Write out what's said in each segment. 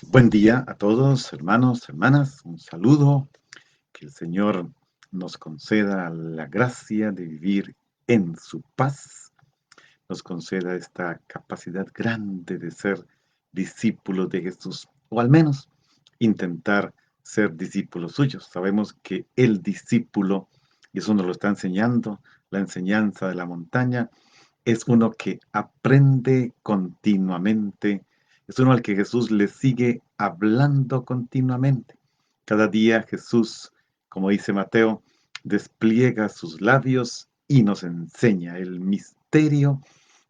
Buen día a todos, hermanos, hermanas. Un saludo. Que el Señor nos conceda la gracia de vivir en su paz. Nos conceda esta capacidad grande de ser discípulos de Jesús, o al menos intentar ser discípulos suyos. Sabemos que el discípulo, y eso nos lo está enseñando la enseñanza de la montaña, es uno que aprende continuamente, es uno al que Jesús le sigue hablando continuamente. Cada día Jesús, como dice Mateo, despliega sus labios y nos enseña el misterio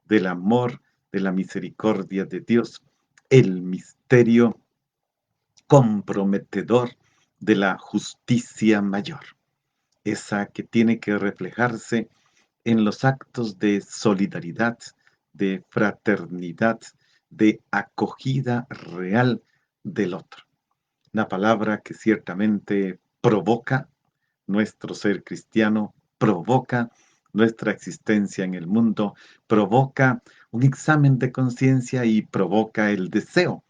del amor, de la misericordia de Dios, el misterio comprometedor de la justicia mayor, esa que tiene que reflejarse en los actos de solidaridad, de fraternidad, de acogida real del otro. Una palabra que ciertamente provoca nuestro ser cristiano, provoca nuestra existencia en el mundo, provoca un examen de conciencia y provoca el deseo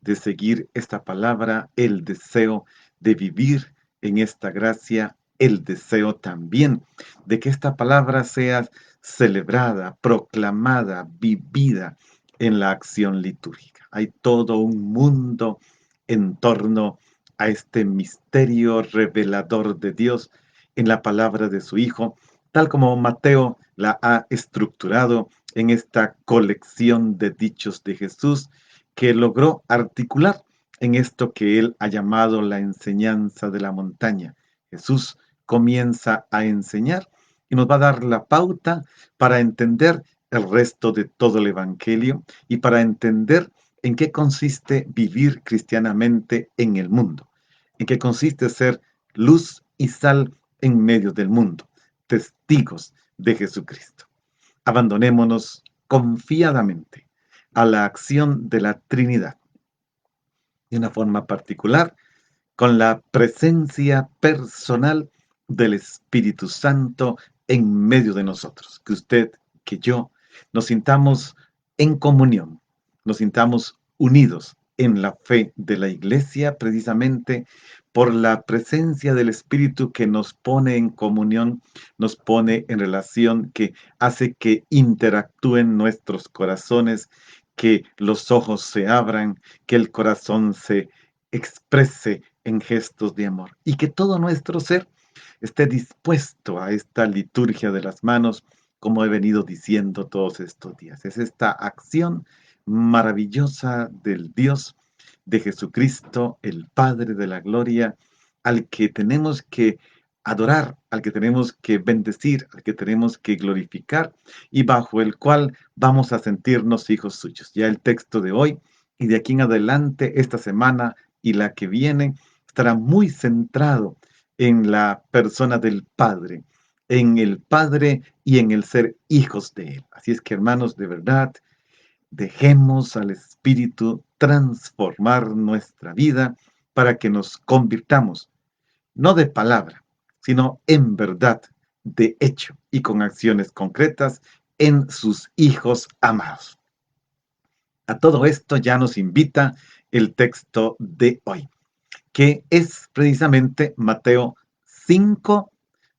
de seguir esta palabra, el deseo de vivir en esta gracia, el deseo también de que esta palabra sea celebrada, proclamada, vivida en la acción litúrgica. Hay todo un mundo en torno a este misterio revelador de Dios en la palabra de su Hijo, tal como Mateo la ha estructurado en esta colección de dichos de Jesús que logró articular en esto que él ha llamado la enseñanza de la montaña. Jesús comienza a enseñar y nos va a dar la pauta para entender el resto de todo el Evangelio y para entender en qué consiste vivir cristianamente en el mundo, en qué consiste ser luz y sal en medio del mundo, testigos de Jesucristo. Abandonémonos confiadamente a la acción de la Trinidad, de una forma particular, con la presencia personal del Espíritu Santo en medio de nosotros. Que usted, que yo, nos sintamos en comunión, nos sintamos unidos en la fe de la Iglesia, precisamente por la presencia del Espíritu que nos pone en comunión, nos pone en relación, que hace que interactúen nuestros corazones, que los ojos se abran, que el corazón se exprese en gestos de amor y que todo nuestro ser esté dispuesto a esta liturgia de las manos, como he venido diciendo todos estos días. Es esta acción maravillosa del Dios, de Jesucristo, el Padre de la gloria, al que tenemos que adorar, al que tenemos que bendecir, al que tenemos que glorificar y bajo el cual vamos a sentirnos hijos suyos. Ya el texto de hoy y de aquí en adelante, esta semana y la que viene, estará muy centrado en la persona del Padre, en el Padre y en el ser hijos de Él. Así es que, hermanos, de verdad, dejemos al Espíritu transformar nuestra vida para que nos convirtamos, no de palabra, sino en verdad, de hecho y con acciones concretas en sus hijos amados. A todo esto ya nos invita el texto de hoy, que es precisamente Mateo 5,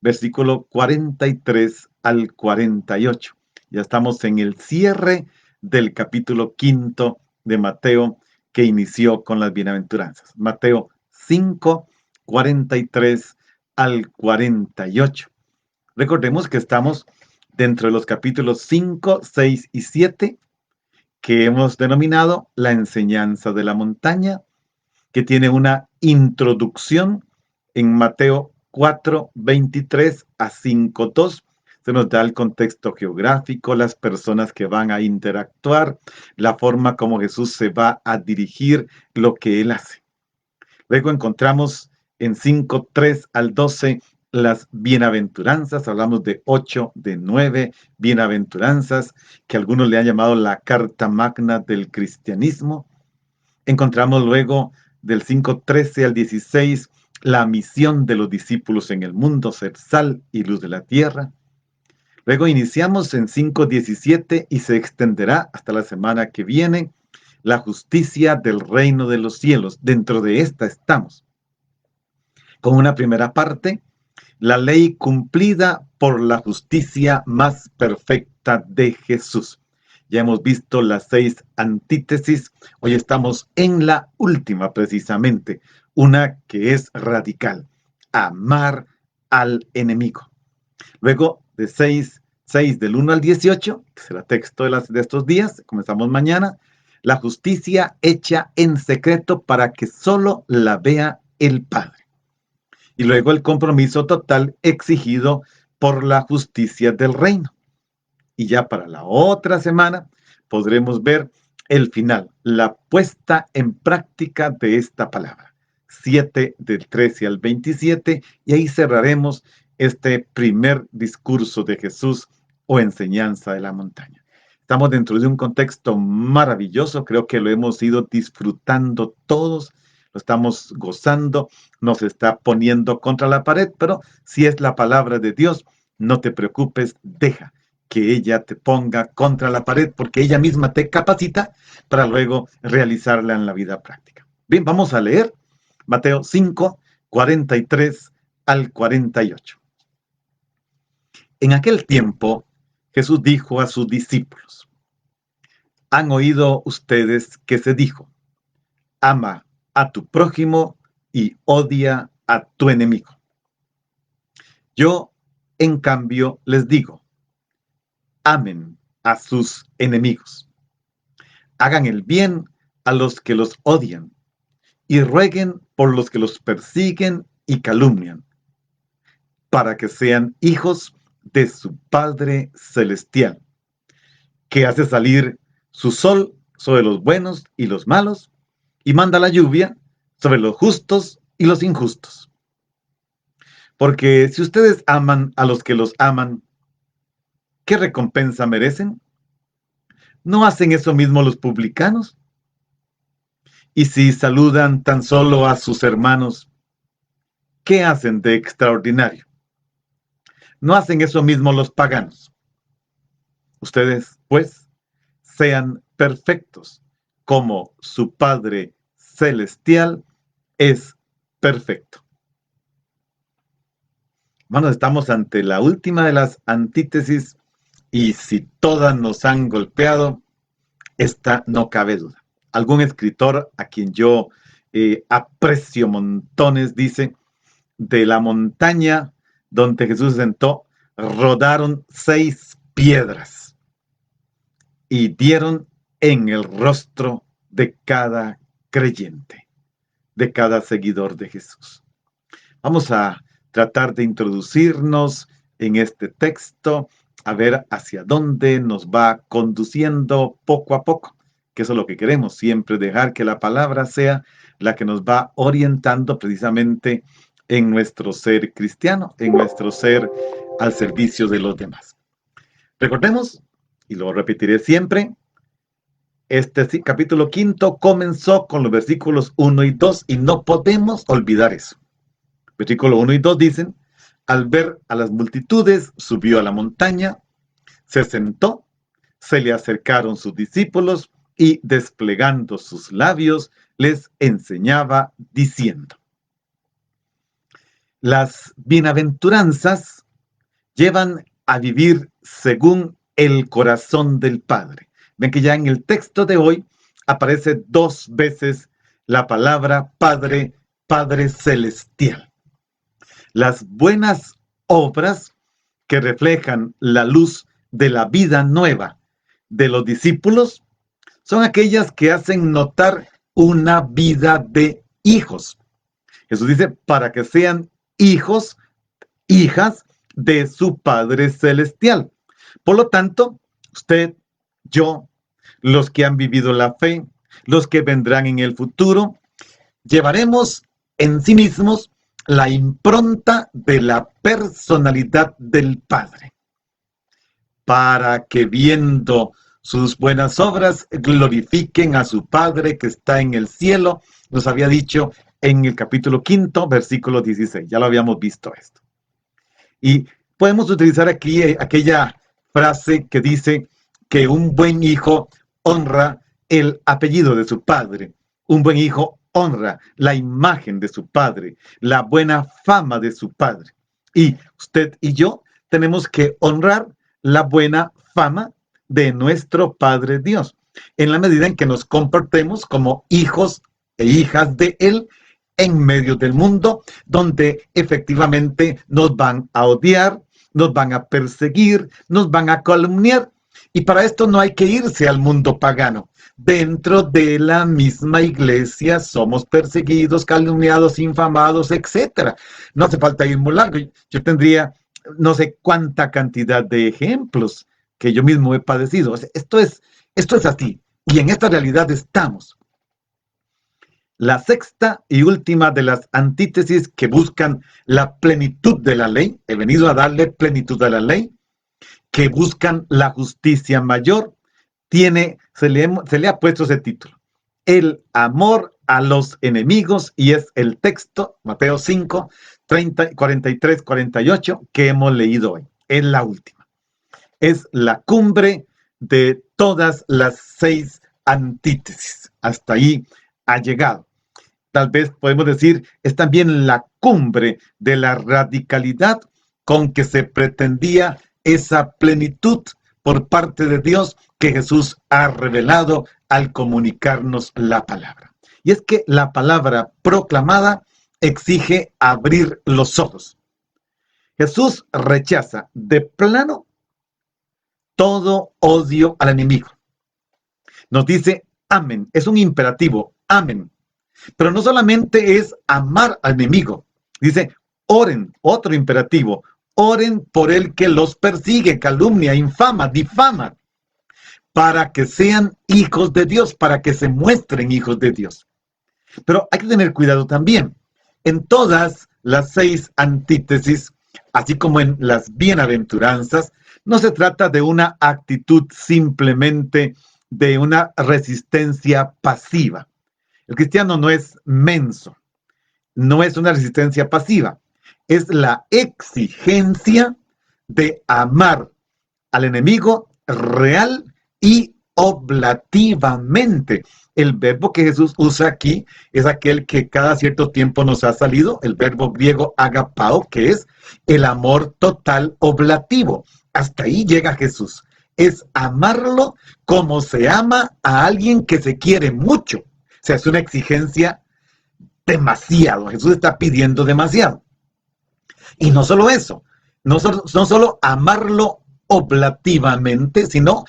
versículo 43 al 48. Ya estamos en el cierre del capítulo quinto de Mateo, que inició con las bienaventuranzas. Mateo 5, 43 al 48. Recordemos que estamos dentro de los capítulos 5, 6 y 7, que hemos denominado la enseñanza de la montaña, que tiene una introducción en Mateo 4, 23 a 5, 2. Se nos da el contexto geográfico, las personas que van a interactuar, la forma como Jesús se va a dirigir, lo que Él hace. Luego encontramos en 5, 3 al 12 las bienaventuranzas, hablamos de 8, de 9 bienaventuranzas, que algunos le han llamado la carta magna del cristianismo. Encontramos luego del 5:13 al 16 la misión de los discípulos en el mundo, ser sal y luz de la tierra. Luego iniciamos en 5:17 y se extenderá hasta la semana que viene la justicia del reino de los cielos. Dentro de esta estamos. Con una primera parte, la ley cumplida por la justicia más perfecta de Jesús. Ya hemos visto las 6 antítesis, hoy estamos en la última precisamente, una que es radical, amar al enemigo. Luego de 6 del 1 al 18, que será texto de estos días, comenzamos mañana, la justicia hecha en secreto para que solo la vea el Padre. Y luego el compromiso total exigido por la justicia del reino. Y ya para la otra semana podremos ver el final, la puesta en práctica de esta palabra. 7 del 13 al 27, y ahí cerraremos este primer discurso de Jesús o enseñanza de la montaña. Estamos dentro de un contexto maravilloso, creo que lo hemos ido disfrutando todos, lo estamos gozando, nos está poniendo contra la pared, pero si es la palabra de Dios, no te preocupes, deja que ella te ponga contra la pared, porque ella misma te capacita para luego realizarla en la vida práctica. Bien, vamos a leer Mateo 5, 43 al 48. En aquel tiempo, Jesús dijo a sus discípulos: han oído ustedes que se dijo, ama a tu prójimo y odia a tu enemigo. Yo, en cambio, les digo, amen a sus enemigos. Hagan el bien a los que los odian y rueguen por los que los persiguen y calumnian, para que sean hijos de su Padre Celestial, que hace salir su sol sobre los buenos y los malos, y manda la lluvia sobre los justos y los injustos. Porque si ustedes aman a los que los aman, ¿qué recompensa merecen? ¿No hacen eso mismo los publicanos? Y si saludan tan solo a sus hermanos, ¿qué hacen de extraordinario? ¿No hacen eso mismo los paganos? Ustedes, pues, sean perfectos, como su Padre Celestial es perfecto. Hermanos, estamos ante la última de las antítesis, y si todas nos han golpeado, esta no cabe duda. Algún escritor a quien yo aprecio montones dice, de la montaña donde Jesús se sentó, rodaron 6 piedras y dieron en el rostro de cada creyente, de cada seguidor de Jesús. Vamos a tratar de introducirnos en este texto, a ver hacia dónde nos va conduciendo poco a poco, que eso es lo que queremos, siempre dejar que la palabra sea la que nos va orientando precisamente en nuestro ser cristiano, en nuestro ser al servicio de los demás. Recordemos, y lo repetiré siempre, este capítulo 5 comenzó con los versículos 1 y 2 y no podemos olvidar eso. Versículo 1 y 2 dicen, al ver a las multitudes, subió a la montaña, se sentó, se le acercaron sus discípulos y desplegando sus labios, les enseñaba diciendo. Las bienaventuranzas llevan a vivir según el corazón del Padre. Ven que ya en el texto de hoy aparece 2 veces la palabra Padre, Padre Celestial. Las buenas obras que reflejan la luz de la vida nueva de los discípulos son aquellas que hacen notar una vida de hijos. Jesús dice, para que sean hijos, hijas de su Padre Celestial. Por lo tanto, usted, yo, los que han vivido la fe, los que vendrán en el futuro, llevaremos en sí mismos la impronta de la personalidad del Padre, para que viendo sus buenas obras glorifiquen a su Padre que está en el cielo, nos había dicho en el capítulo 5, versículo 16, ya lo habíamos visto esto. Y podemos utilizar aquí aquella frase que dice que un buen hijo honra el apellido de su padre. Un buen hijo honra la imagen de su padre, la buena fama de su padre. Y usted y yo tenemos que honrar la buena fama de nuestro Padre Dios, en la medida en que nos comportemos como hijos e hijas de Él en medio del mundo, donde efectivamente nos van a odiar, nos van a perseguir, nos van a calumniar. Y para esto no hay que irse al mundo pagano. Dentro de la misma iglesia somos perseguidos, calumniados, infamados, etcétera. No hace falta ir muy largo. Yo tendría no sé cuánta cantidad de ejemplos que yo mismo he padecido. Esto es así. Y en esta realidad estamos. La sexta y última de las antítesis que buscan la plenitud de la ley, he venido a darle plenitud a la ley, que buscan la justicia mayor, se le ha puesto ese título, el amor a los enemigos, y es el texto, Mateo 5, 30, 43, 48, que hemos leído hoy. Es la última. Es la cumbre de todas las 6 antítesis. Hasta ahí ha llegado. Tal vez podemos decir, es también la cumbre de la radicalidad con que se pretendía esa plenitud por parte de Dios que Jesús ha revelado al comunicarnos la palabra. Y es que la palabra proclamada exige abrir los ojos. Jesús rechaza de plano todo odio al enemigo. Nos dice, amen, es un imperativo, amen. Pero no solamente es amar al enemigo, dice, oren, otro imperativo, oren por el que los persigue, calumnia, infama, difama, para que sean hijos de Dios, para que se muestren hijos de Dios. Pero hay que tener cuidado también. En todas las 6 antítesis, así como en las bienaventuranzas, no se trata de una actitud simplemente de una resistencia pasiva. El cristiano no es menso, no es una resistencia pasiva, es la exigencia de amar al enemigo real y oblativamente. El verbo que Jesús usa aquí es aquel que cada cierto tiempo nos ha salido, el verbo griego agapao, que es el amor total oblativo. Hasta ahí llega Jesús. Es amarlo como se ama a alguien que se quiere mucho. O sea, es una exigencia demasiado. Jesús está pidiendo demasiado. Y no solo eso, no solo amarlo oblativamente, sino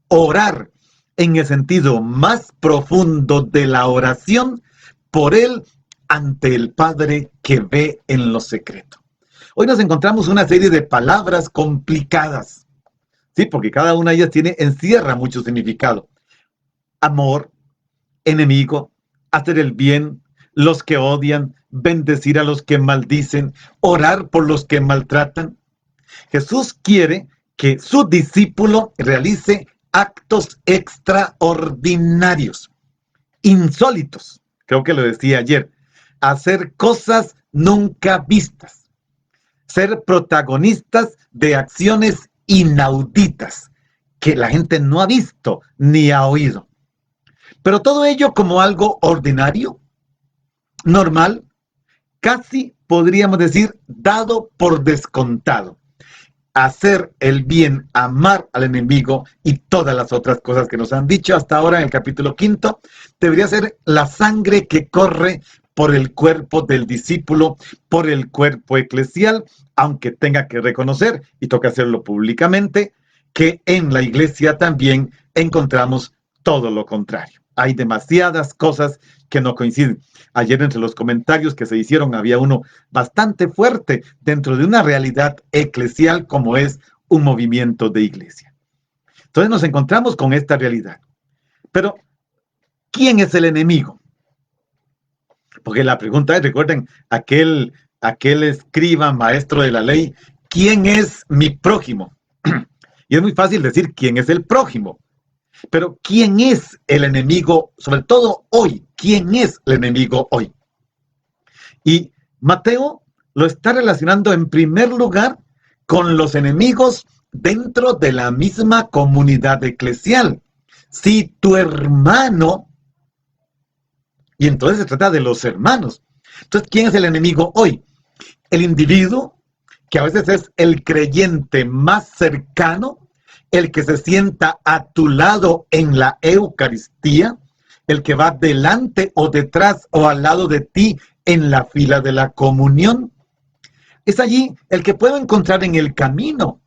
orar en el sentido más profundo de la oración por él ante el Padre que ve en lo secreto. Hoy nos encontramos una serie de palabras complicadas, ¿sí? Porque cada una de ellas encierra mucho significado. Amor, enemigo, hacer el bien, los que odian, bendecir a los que maldicen, orar por los que maltratan. Jesús quiere que su discípulo realice actos extraordinarios, insólitos, creo que lo decía ayer, hacer cosas nunca vistas, ser protagonistas de acciones inauditas que la gente no ha visto ni ha oído. Pero todo ello como algo ordinario, normal, casi podríamos decir dado por descontado. Hacer el bien, amar al enemigo y todas las otras cosas que nos han dicho hasta ahora en el capítulo 5, debería ser la sangre que corre por el cuerpo del discípulo, por el cuerpo eclesial, aunque tenga que reconocer, y toca hacerlo públicamente, que en la iglesia también encontramos todo lo contrario. Hay demasiadas cosas que no coinciden. Ayer entre los comentarios que se hicieron había uno bastante fuerte dentro de una realidad eclesial como es un movimiento de iglesia. Entonces nos encontramos con esta realidad. Pero, ¿quién es el enemigo? Porque la pregunta es, recuerden, aquel escriba, maestro de la ley, ¿quién es mi prójimo? Y es muy fácil decir quién es el prójimo. Pero ¿quién es el enemigo? Sobre todo hoy, ¿quién es el enemigo hoy? Y Mateo lo está relacionando en primer lugar con los enemigos dentro de la misma comunidad eclesial. si tu hermano, y entonces se trata de los hermanos. Entonces, ¿quién es el enemigo hoy? El individuo que a veces es el creyente más cercano, el que se sienta a tu lado en la Eucaristía, el que va delante o detrás o al lado de ti en la fila de la comunión. Es allí el que puedo encontrar en el camino,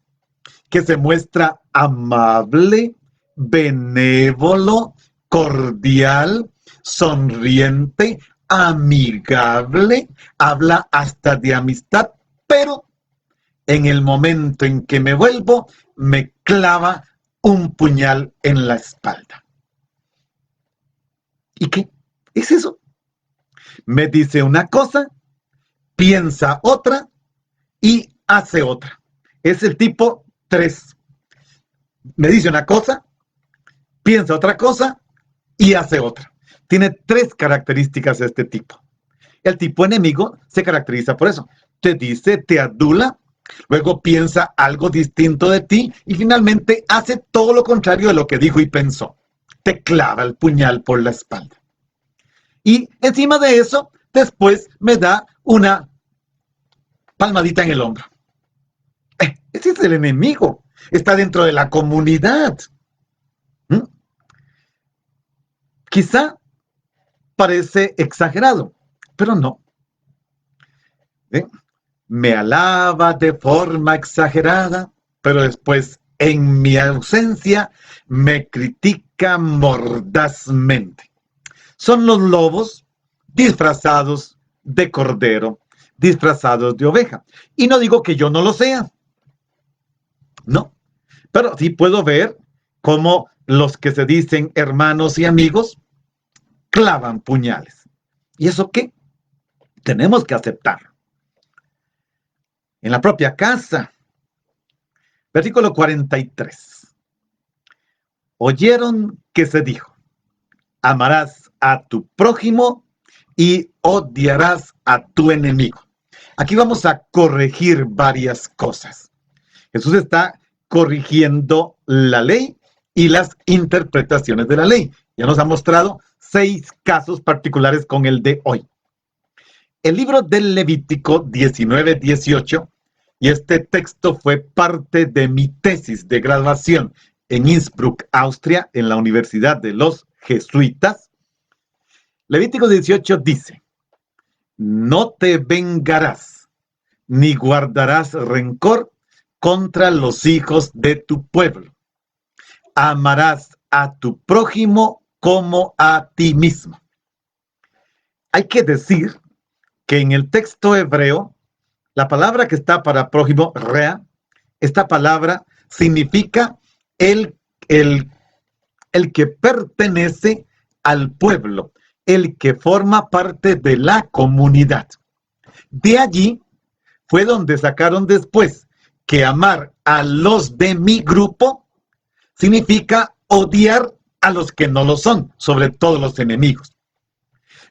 que se muestra amable, benévolo, cordial, sonriente, amigable, habla hasta de amistad, pero en el momento en que me vuelvo, me clava un puñal en la espalda. ¿Y qué es eso? Me dice una cosa, piensa otra y hace otra. Es el tipo 3. Me dice una cosa, piensa otra cosa y hace otra. Tiene 3 características este tipo. El tipo enemigo se caracteriza por eso. Te dice, te adula, luego piensa algo distinto de ti y finalmente hace todo lo contrario de lo que dijo y pensó. Te clava el puñal por la espalda. Y encima de eso, después me da una palmadita en el hombro. Ese es el enemigo. Está dentro de la comunidad. Quizá parece exagerado, pero no. Me alaba de forma exagerada, pero después, en mi ausencia, me critica mordazmente. Son los lobos disfrazados de cordero, disfrazados de oveja. Y no digo que yo no lo sea. No. Pero sí puedo ver cómo los que se dicen hermanos y amigos clavan puñales. ¿Y eso qué? Tenemos que aceptarlo. En la propia casa. Versículo 43. Oyeron que se dijo, amarás a tu prójimo y odiarás a tu enemigo. Aquí vamos a corregir varias cosas. Jesús está corrigiendo la ley y las interpretaciones de la ley. Ya nos ha mostrado 6 casos particulares con el de hoy. El libro del Levítico 19:18, y este texto fue parte de mi tesis de graduación en Innsbruck, Austria, en la Universidad de los Jesuitas. Levítico 18 dice, no te vengarás, ni guardarás rencor contra los hijos de tu pueblo. Amarás a tu prójimo como a ti mismo. Hay que decir que en el texto hebreo, la palabra que está para prójimo, rea, esta palabra significa el que pertenece al pueblo, el que forma parte de la comunidad. De allí fue donde sacaron después que amar a los de mi grupo significa odiar a los que no lo son, sobre todo los enemigos.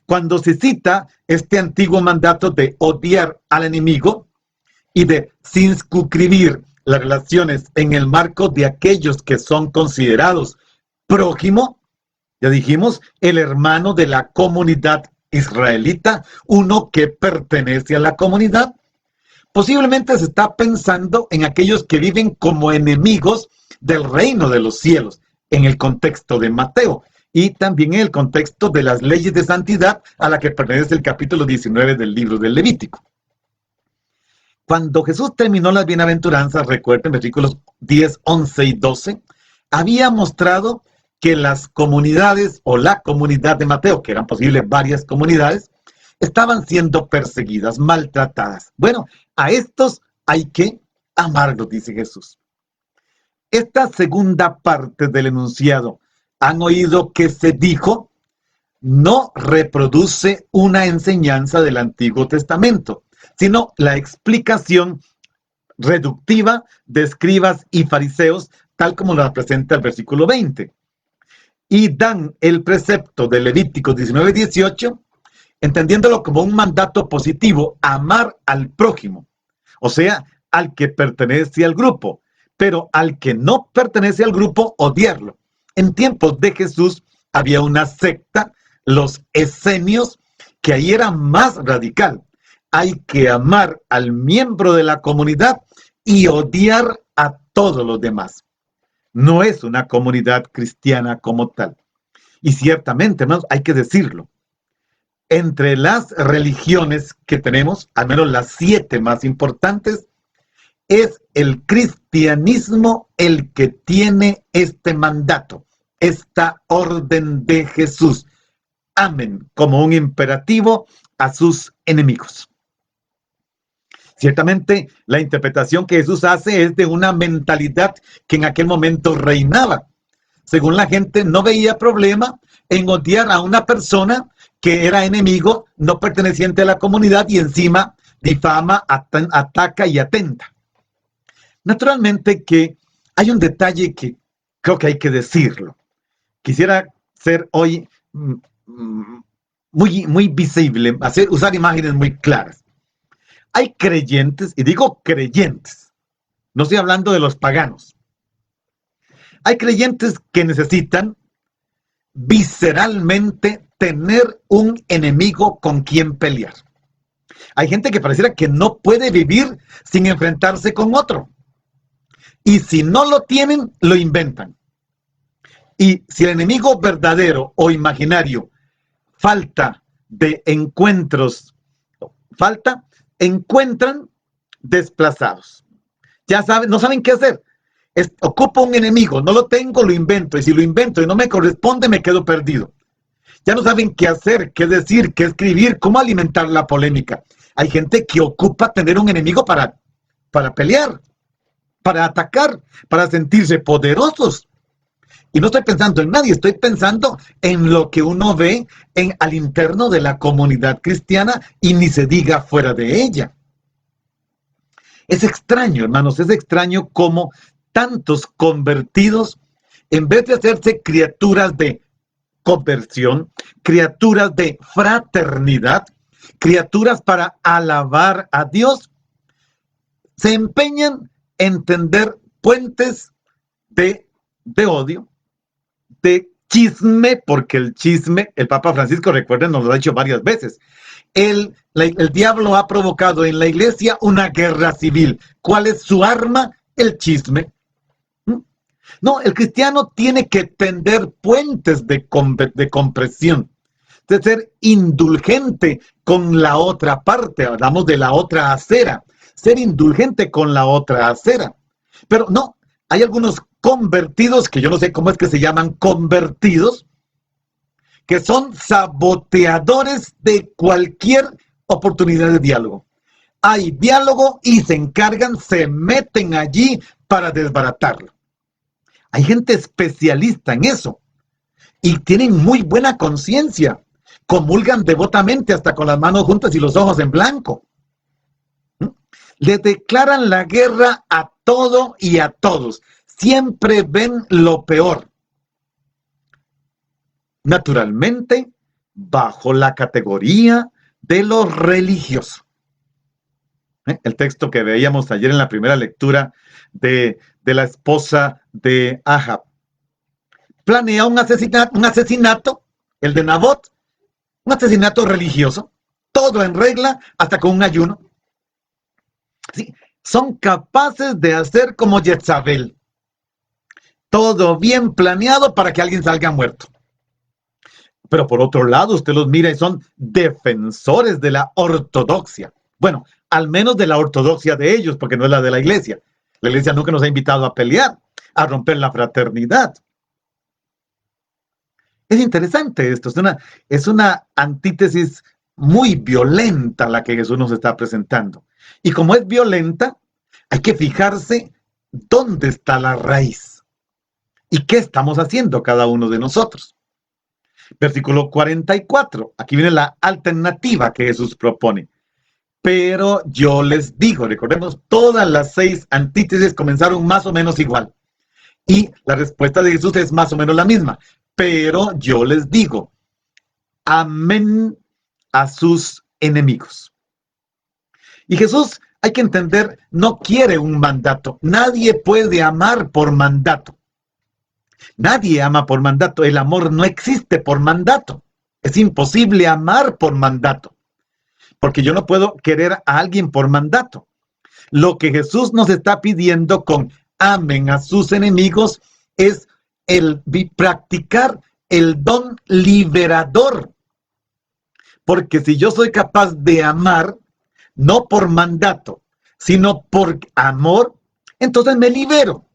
Cuando se cita este antiguo mandato de odiar al enemigo y de circunscribir las relaciones en el marco de aquellos que son considerados prójimo, ya dijimos, el hermano de la comunidad israelita, uno que pertenece a la comunidad, posiblemente se está pensando en aquellos que viven como enemigos del reino de los cielos, en el contexto de Mateo, y también en el contexto de las leyes de santidad a la que pertenece el capítulo 19 del libro del Levítico. Cuando Jesús terminó las bienaventuranzas, recuerden, versículos 10, 11 y 12, había mostrado que las comunidades o la comunidad de Mateo, que eran posibles varias comunidades, estaban siendo perseguidas, maltratadas. Bueno, a estos hay que amarlos, dice Jesús. Esta segunda parte del enunciado, han oído que se dijo, no reproduce una enseñanza del Antiguo Testamento, sino la explicación reductiva de escribas y fariseos, tal como la presenta el versículo 20. Y dan el precepto de Levítico 19:18, entendiéndolo como un mandato positivo, amar al prójimo, o sea, al que pertenece al grupo, pero al que no pertenece al grupo, odiarlo. En tiempos de Jesús había una secta, los esenios, que ahí era más radical. Hay que amar al miembro de la comunidad y odiar a todos los demás. No es una comunidad cristiana como tal. Y ciertamente, hermanos, hay que decirlo. Entre las religiones que tenemos, al menos las 7 más importantes, es el cristianismo el que tiene este mandato, esta orden de Jesús. Amen como un imperativo a sus enemigos. Ciertamente, la interpretación que Jesús hace es de una mentalidad que en aquel momento reinaba. Según la gente, no veía problema en odiar a una persona que era enemigo, no perteneciente a la comunidad y encima difama, ataca y atenta. Naturalmente que hay un detalle que creo que hay que decirlo. Quisiera ser hoy muy visible, usar imágenes muy claras. Hay creyentes, y digo creyentes, no estoy hablando de los paganos. Hay creyentes que necesitan visceralmente tener un enemigo con quien pelear. Hay gente que pareciera que no puede vivir sin enfrentarse con otro. Y si no lo tienen, lo inventan. Y si el enemigo verdadero o imaginario falta de encuentros, encuentran desplazados. Ya saben, no saben qué hacer. Ocupo un enemigo, no lo tengo, lo invento. Y si lo invento y no me corresponde, me quedo perdido. Ya no saben qué hacer, qué decir, qué escribir, cómo alimentar la polémica. Hay gente que ocupa tener un enemigo para pelear, para atacar, para sentirse poderosos. Y no estoy pensando en nadie, estoy pensando en lo que uno ve al interno de la comunidad cristiana y ni se diga fuera de ella. Es extraño, hermanos, es extraño cómo tantos convertidos, en vez de hacerse criaturas de conversión, criaturas de fraternidad, criaturas para alabar a Dios, se empeñan en tender puentes de odio, de chisme, porque el chisme, el Papa Francisco, recuerden, nos lo ha dicho varias veces, el diablo ha provocado en la iglesia una guerra civil. ¿Cuál es su arma? El chisme. No, el cristiano tiene que tender puentes de comprensión, de ser indulgente con la otra parte, hablamos de la otra acera, ser indulgente con la otra acera. Pero no, hay algunos convertidos, que yo no sé cómo es que se llaman convertidos, que son saboteadores de cualquier oportunidad de diálogo. Hay diálogo y se encargan, se meten allí para desbaratarlo. Hay gente especialista en eso y tienen muy buena conciencia. Comulgan devotamente hasta con las manos juntas y los ojos en blanco. Le declaran la guerra a todo y a todos. Siempre ven lo peor. Naturalmente, bajo la categoría de lo religioso. El texto que veíamos ayer en la primera lectura de la esposa de Ahab. Planea un asesinato, el de Nabot, un asesinato religioso, todo en regla, hasta con un ayuno. Sí, son capaces de hacer como Jezabel. Todo bien planeado para que alguien salga muerto. Pero por otro lado, usted los mira y son defensores de la ortodoxia. Bueno, al menos de la ortodoxia de ellos, porque no es la de la iglesia. La iglesia nunca nos ha invitado a pelear, a romper la fraternidad. Es interesante esto, es una antítesis muy violenta la que Jesús nos está presentando. Y como es violenta, hay que fijarse dónde está la raíz y qué estamos haciendo cada uno de nosotros. Versículo 44, aquí viene la alternativa que Jesús propone. Pero yo les digo, recordemos, todas las 6 antítesis comenzaron más o menos igual. Y la respuesta de Jesús es más o menos la misma. Pero yo les digo, amen a sus enemigos. Y Jesús, hay que entender, no quiere un mandato. Nadie puede amar por mandato. Nadie ama por mandato. El amor no existe por mandato. Es imposible amar por mandato, porque yo no puedo querer a alguien por mandato. Lo que Jesús nos está pidiendo con amen a sus enemigos es el practicar el don liberador. Porque si yo soy capaz de amar, no por mandato, sino por amor, entonces me libero.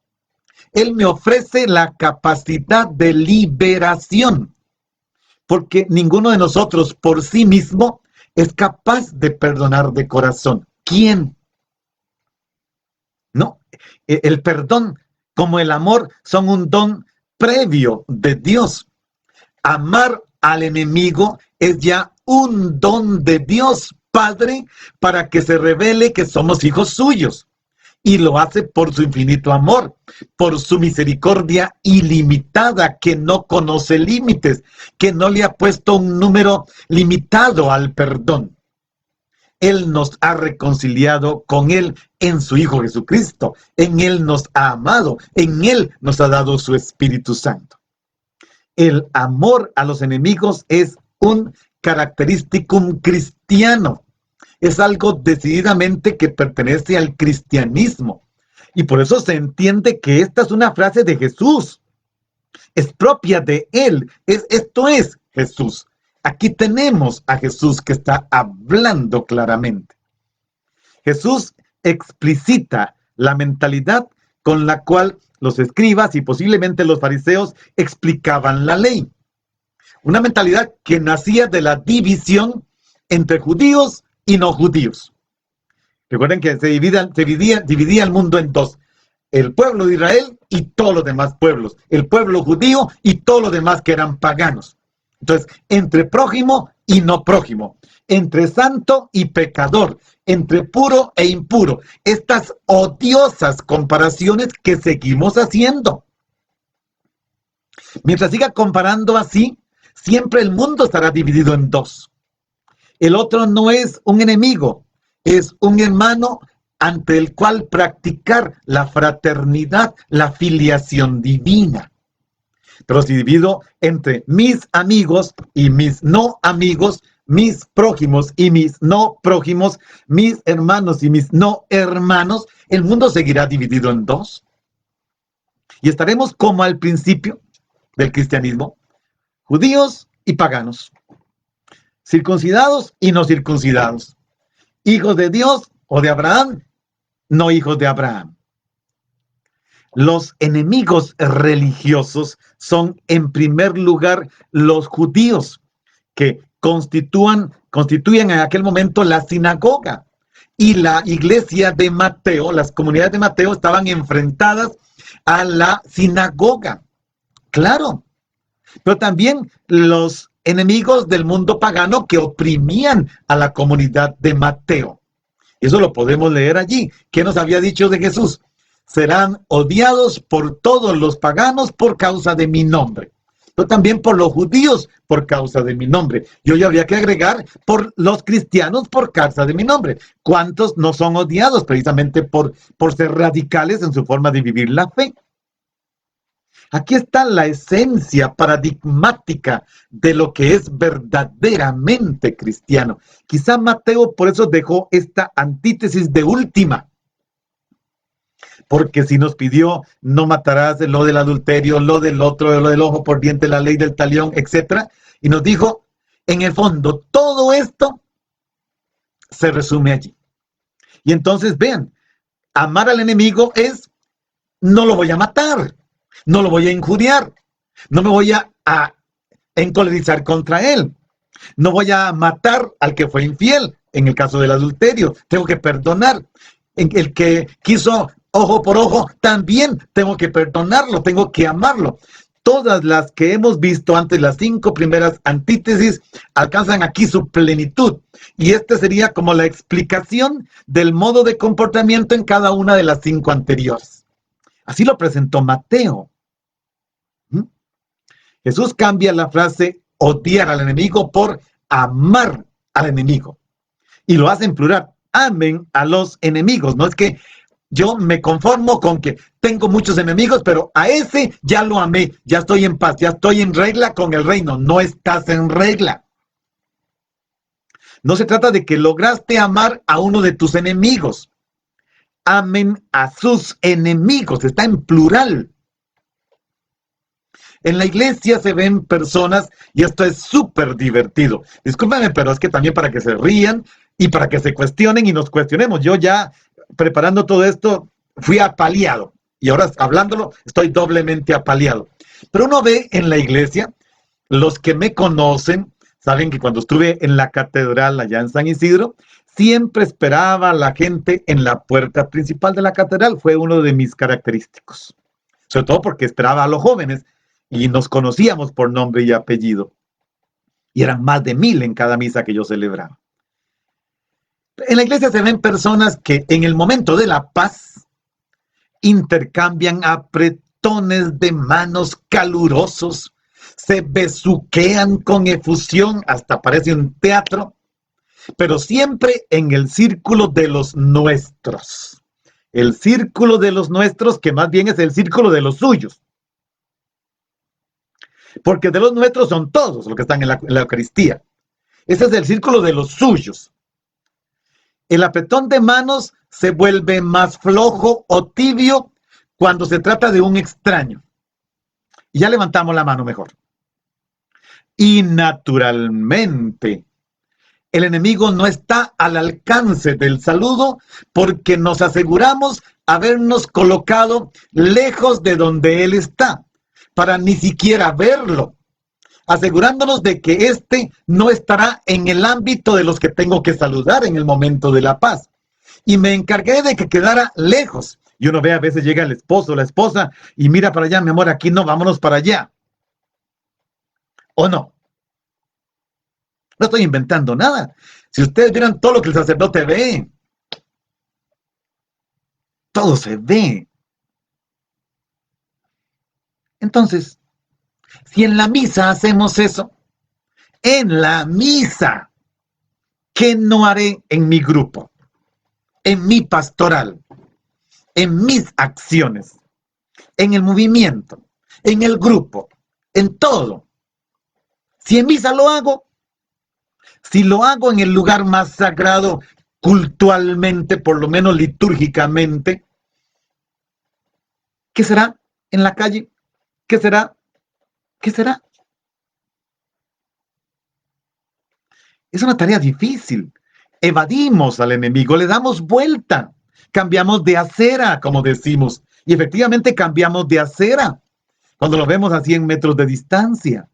Él me ofrece la capacidad de liberación, porque ninguno de nosotros por sí mismo es capaz de perdonar de corazón. ¿Quién? No, el perdón como el amor son un don previo de Dios. Amar al enemigo es ya un don de Dios Padre para que se revele que somos hijos suyos. Y lo hace por su infinito amor, por su misericordia ilimitada, que no conoce límites, que no le ha puesto un número limitado al perdón. Él nos ha reconciliado con Él en su Hijo Jesucristo. En Él nos ha amado, en Él nos ha dado su Espíritu Santo. El amor a los enemigos es un característicum cristiano. Es algo decididamente que pertenece al cristianismo. Y por eso se entiende que esta es una frase de Jesús. Es propia de Él. Esto es Jesús. Aquí tenemos a Jesús que está hablando claramente. Jesús explicita la mentalidad con la cual los escribas y posiblemente los fariseos explicaban la ley. Una mentalidad que nacía de la división entre judíos y no judíos. Recuerden que se dividía el mundo en dos: el pueblo de Israel y todos los demás pueblos, el pueblo judío y todos los demás que eran paganos. Entonces, entre prójimo y no prójimo, entre santo y pecador, entre puro e impuro, estas odiosas comparaciones que seguimos haciendo. Mientras siga comparando así, siempre el mundo estará dividido en dos. El otro no es un enemigo, es un hermano ante el cual practicar la fraternidad, la filiación divina. Pero si divido entre mis amigos y mis no amigos, mis prójimos y mis no prójimos, mis hermanos y mis no hermanos, el mundo seguirá dividido en dos. Y estaremos como al principio del cristianismo, judíos y paganos, circuncidados y no circuncidados, hijos de Dios o de Abraham, no hijos de Abraham. Los enemigos religiosos son, en primer lugar, los judíos, que constituyen en aquel momento la sinagoga. Y la iglesia de Mateo, las comunidades de Mateo estaban enfrentadas a la sinagoga. Claro. Pero también los enemigos del mundo pagano que oprimían a la comunidad de Mateo. Eso lo podemos leer allí. ¿Qué nos había dicho de Jesús? Serán odiados por todos los paganos por causa de mi nombre, pero también por los judíos por causa de mi nombre. Y hoy habría que agregar por los cristianos por causa de mi nombre. ¿Cuántos no son odiados precisamente por ser radicales en su forma de vivir la fe? Aquí está la esencia paradigmática de lo que es verdaderamente cristiano. Quizá Mateo por eso dejó esta antítesis de última. Porque si nos pidió no matarás, lo del adulterio, lo del otro, lo del ojo por diente, la ley del talión, etc. Y nos dijo, en el fondo, todo esto se resume allí. Y entonces vean, amar al enemigo es, no lo voy a matar, no lo voy a injuriar, no me voy a encolerizar contra él, no voy a matar al que fue infiel, en el caso del adulterio, tengo que perdonar. En el que quiso ojo por ojo, también tengo que perdonarlo, tengo que amarlo. Todas las que hemos visto antes, las 5 primeras antítesis, alcanzan aquí su plenitud. Y esta sería como la explicación del modo de comportamiento en cada una de las 5 anteriores. Así lo presentó Mateo. Jesús cambia la frase odiar al enemigo por amar al enemigo. Y lo hace en plural. Amen a los enemigos. No es que yo me conformo con que tengo muchos enemigos, pero a ese ya lo amé, ya estoy en paz, ya estoy en regla con el reino. No estás en regla. No se trata de que lograste amar a uno de tus enemigos. Amen a sus enemigos, está en plural. En la iglesia se ven personas, y esto es súper divertido. Discúlpenme, pero es que también para que se rían y para que se cuestionen y nos cuestionemos. Yo ya preparando todo esto fui apaleado y ahora hablándolo estoy doblemente apaleado. Pero uno ve en la iglesia, los que me conocen, saben que cuando estuve en la catedral allá en San Isidro, siempre esperaba a la gente en la puerta principal de la catedral. Fue uno de mis característicos. Sobre todo porque esperaba a los jóvenes y nos conocíamos por nombre y apellido. Y eran más de 1000 en cada misa que yo celebraba. En la iglesia se ven personas que en el momento de la paz intercambian apretones de manos calurosos, se besuquean con efusión, hasta parece un teatro, pero siempre en el círculo de los nuestros. El círculo de los nuestros, que más bien es el círculo de los suyos. Porque de los nuestros son todos los que están en la Eucaristía. Ese es el círculo de los suyos. El apretón de manos se vuelve más flojo o tibio cuando se trata de un extraño. Y ya levantamos la mano mejor. Y naturalmente, el enemigo no está al alcance del saludo porque nos aseguramos habernos colocado lejos de donde él está, para ni siquiera verlo, asegurándonos de que éste no estará en el ámbito de los que tengo que saludar en el momento de la paz. Y me encargué de que quedara lejos. Y uno ve, a veces llega el esposo o la esposa y mira para allá, mi amor, aquí no, vámonos para allá. ¿O no? No estoy inventando nada. Si ustedes vieran todo lo que el sacerdote ve, todo se ve. Entonces, si en la misa hacemos eso, en la misa, ¿qué no haré en mi grupo, en mi pastoral, en mis acciones, en el movimiento, en el grupo, en todo? Si en misa lo hago, si lo hago en el lugar más sagrado, cultualmente, por lo menos litúrgicamente, ¿qué será en la calle? ¿Qué será? ¿Qué será? Es una tarea difícil. Evadimos al enemigo, le damos vuelta, cambiamos de acera, como decimos, y efectivamente cambiamos de acera cuando lo vemos a 100 metros de distancia,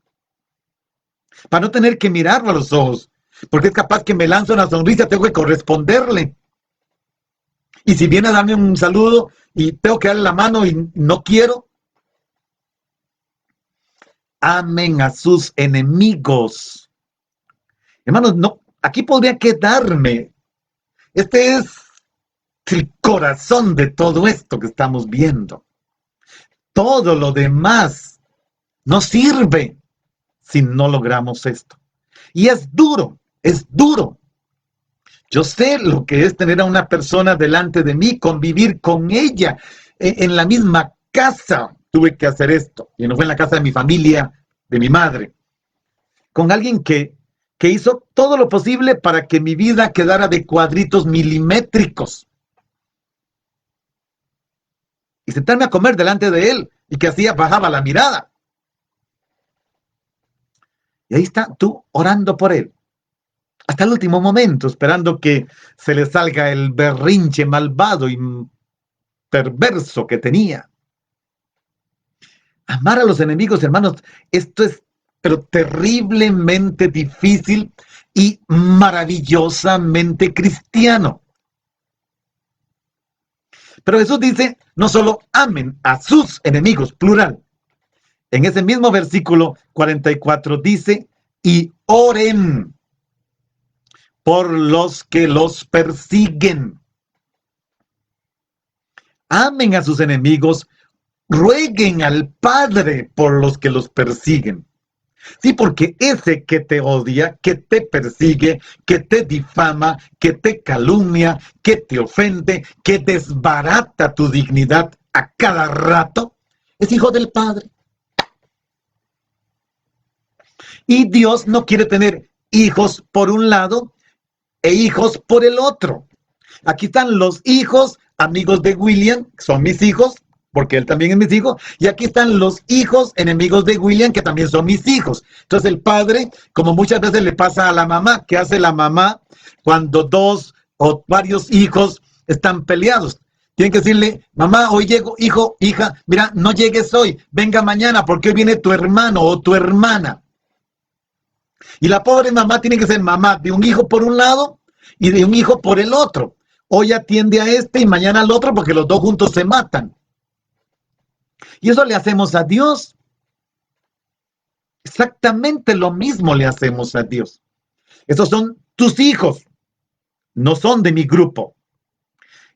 para no tener que mirarlo a los ojos, porque es capaz que me lanza una sonrisa, tengo que corresponderle. Y si viene a darme un saludo y tengo que darle la mano y no quiero, amen a sus enemigos. Hermanos, no, aquí podría quedarme. Este es el corazón de todo esto que estamos viendo. Todo lo demás no sirve si no logramos esto. Y es duro, es duro. Yo sé lo que es tener a una persona delante de mí, convivir con ella en la misma casa. Tuve que hacer esto, y no fue en la casa de mi familia, de mi madre, con alguien que hizo todo lo posible para que mi vida quedara de cuadritos milimétricos. Y sentarme a comer delante de él, y que hacía, bajaba la mirada. Y ahí está tú orando por él, hasta el último momento, esperando que se le salga el berrinche malvado y perverso que tenía. Amar a los enemigos, hermanos, esto es pero terriblemente difícil y maravillosamente cristiano. Pero Jesús dice, no solo amen a sus enemigos, plural. En ese mismo versículo 44 dice, y oren por los que los persiguen. Amen a sus enemigos, rueguen al Padre por los que los persiguen. Sí, porque ese que te odia, que te persigue, que te difama, que te calumnia, que te ofende, que desbarata tu dignidad a cada rato, es hijo del Padre. Y Dios no quiere tener hijos por un lado e hijos por el otro. Aquí están los hijos, amigos de William, que son mis hijos, porque él también es mis hijos, y aquí están los hijos enemigos de William, que también son mis hijos. Entonces el padre, como muchas veces le pasa a la mamá, ¿qué hace la mamá cuando dos o varios hijos están peleados? Tienen que decirle, mamá, hoy llego, hijo, hija, mira, no llegues hoy, venga mañana, porque hoy viene tu hermano o tu hermana. Y la pobre mamá tiene que ser mamá de un hijo por un lado y de un hijo por el otro. Hoy atiende a este y mañana al otro porque los dos juntos se matan. Y eso le hacemos a Dios. Exactamente lo mismo le hacemos a Dios. Esos son tus hijos, no son de mi grupo.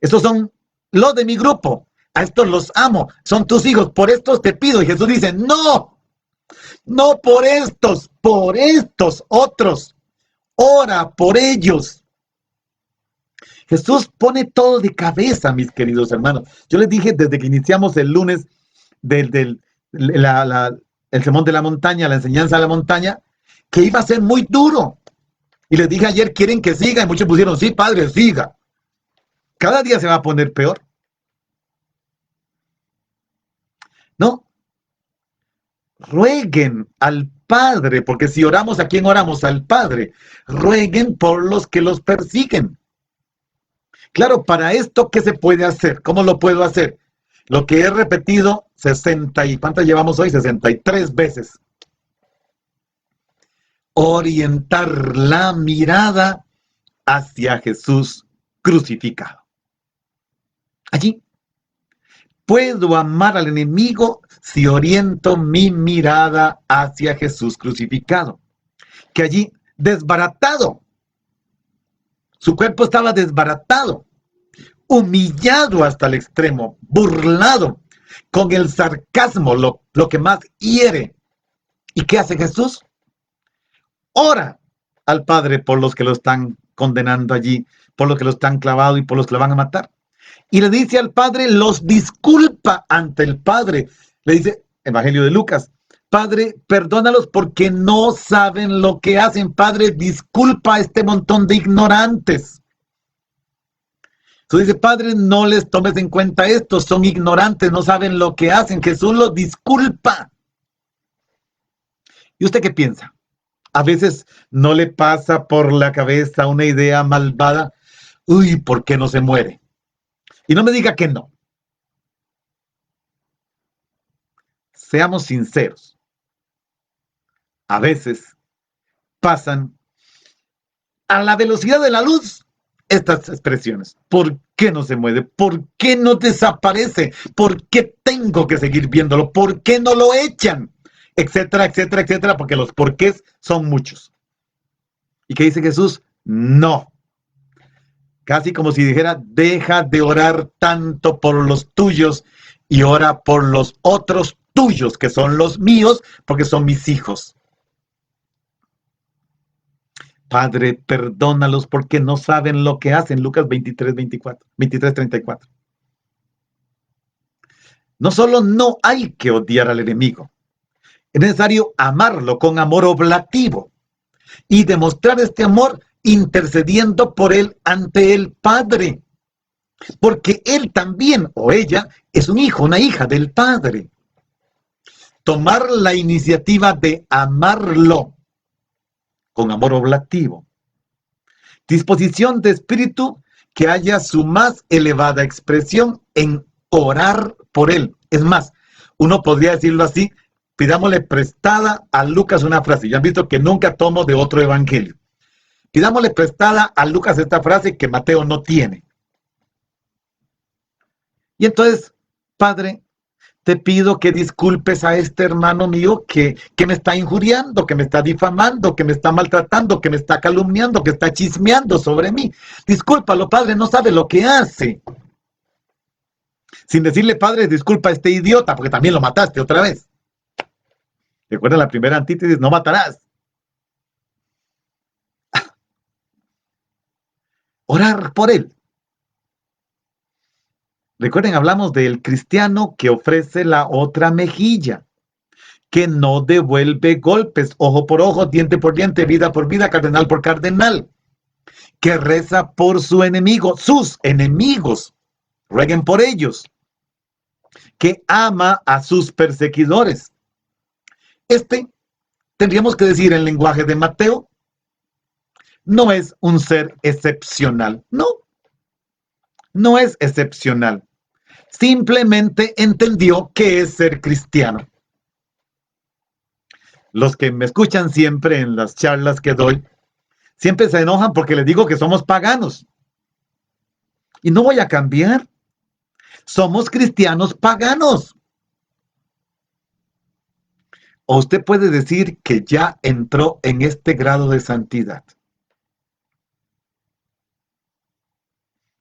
Esos son los de mi grupo. A estos los amo, son tus hijos, por estos te pido. Y Jesús dice, no, no por estos otros. Ora por ellos. Jesús pone todo de cabeza, mis queridos hermanos. Yo les dije desde que iniciamos el lunes el sermón de la montaña, la enseñanza de la montaña, que iba a ser muy duro. Y les dije ayer, ¿quieren que siga? Y muchos pusieron, sí, padre, siga. Cada día se va a poner peor. No. Rueguen al Padre, porque si oramos, ¿a quién oramos? Al Padre. Rueguen por los que los persiguen. Claro, para esto, ¿qué se puede hacer? ¿Cómo lo puedo hacer? Lo que he repetido 60 y ¿cuántas llevamos hoy? 63 veces. Orientar la mirada hacia Jesús crucificado. Allí puedo amar al enemigo si oriento mi mirada hacia Jesús crucificado. Que allí desbaratado, su cuerpo estaba desbaratado, humillado hasta el extremo, burlado, con el sarcasmo, lo que más hiere. ¿Y qué hace Jesús? Ora al Padre por los que lo están condenando allí, por los que lo están clavado y por los que lo van a matar. Y le dice al Padre, los disculpa ante el Padre. Le dice, Evangelio de Lucas, Padre, perdónalos porque no saben lo que hacen. Padre, disculpa a este montón de ignorantes. Entonces dice, Padre, no les tomes en cuenta esto, son ignorantes, no saben lo que hacen. Jesús los disculpa. ¿Y usted qué piensa? A veces no le pasa por la cabeza una idea malvada. Uy, ¿por qué no se muere? Y no me diga que no. Seamos sinceros. A veces pasan a la velocidad de la luz estas expresiones. ¿Por qué no se mueve? ¿Por qué no desaparece? ¿Por qué tengo que seguir viéndolo? ¿Por qué no lo echan? Etcétera, etcétera, etcétera, porque los porqués son muchos. ¿Y qué dice Jesús? No. Casi como si dijera, deja de orar tanto por los tuyos y ora por los otros tuyos, que son los míos, porque son mis hijos. Padre, perdónalos porque no saben lo que hacen. Lucas 23:34. No solo no hay que odiar al enemigo, es necesario amarlo con amor oblativo y demostrar este amor intercediendo por él ante el Padre. Porque él también, o ella, es un hijo, una hija del Padre. Tomar la iniciativa de amarlo con amor oblativo. Disposición de espíritu que haya su más elevada expresión en orar por él. Es más, uno podría decirlo así, pidámosle prestada a Lucas una frase. Ya han visto que nunca tomo de otro evangelio. Pidámosle prestada a Lucas esta frase que Mateo no tiene. Y entonces, Padre, te pido que disculpes a este hermano mío que me está injuriando, que me está difamando, que me está maltratando, que me está calumniando, que está chismeando sobre mí. Discúlpalo, Padre, no sabe lo que hace. Sin decirle, Padre, disculpa a este idiota, porque también lo mataste otra vez. Recuerda la primera antítesis, no matarás. Orar por él. Recuerden, hablamos del cristiano que ofrece la otra mejilla, que no devuelve golpes, ojo por ojo, diente por diente, vida por vida, cardenal por cardenal, que reza por su enemigo, sus enemigos, rueguen por ellos, que ama a sus perseguidores. Tendríamos que decir en lenguaje de Mateo, no es un ser excepcional, no es excepcional. Simplemente entendió qué es ser cristiano. Los que me escuchan siempre en las charlas que doy, siempre se enojan porque les digo que somos paganos. Y no voy a cambiar. Somos cristianos paganos. O usted puede decir que ya entró en este grado de santidad.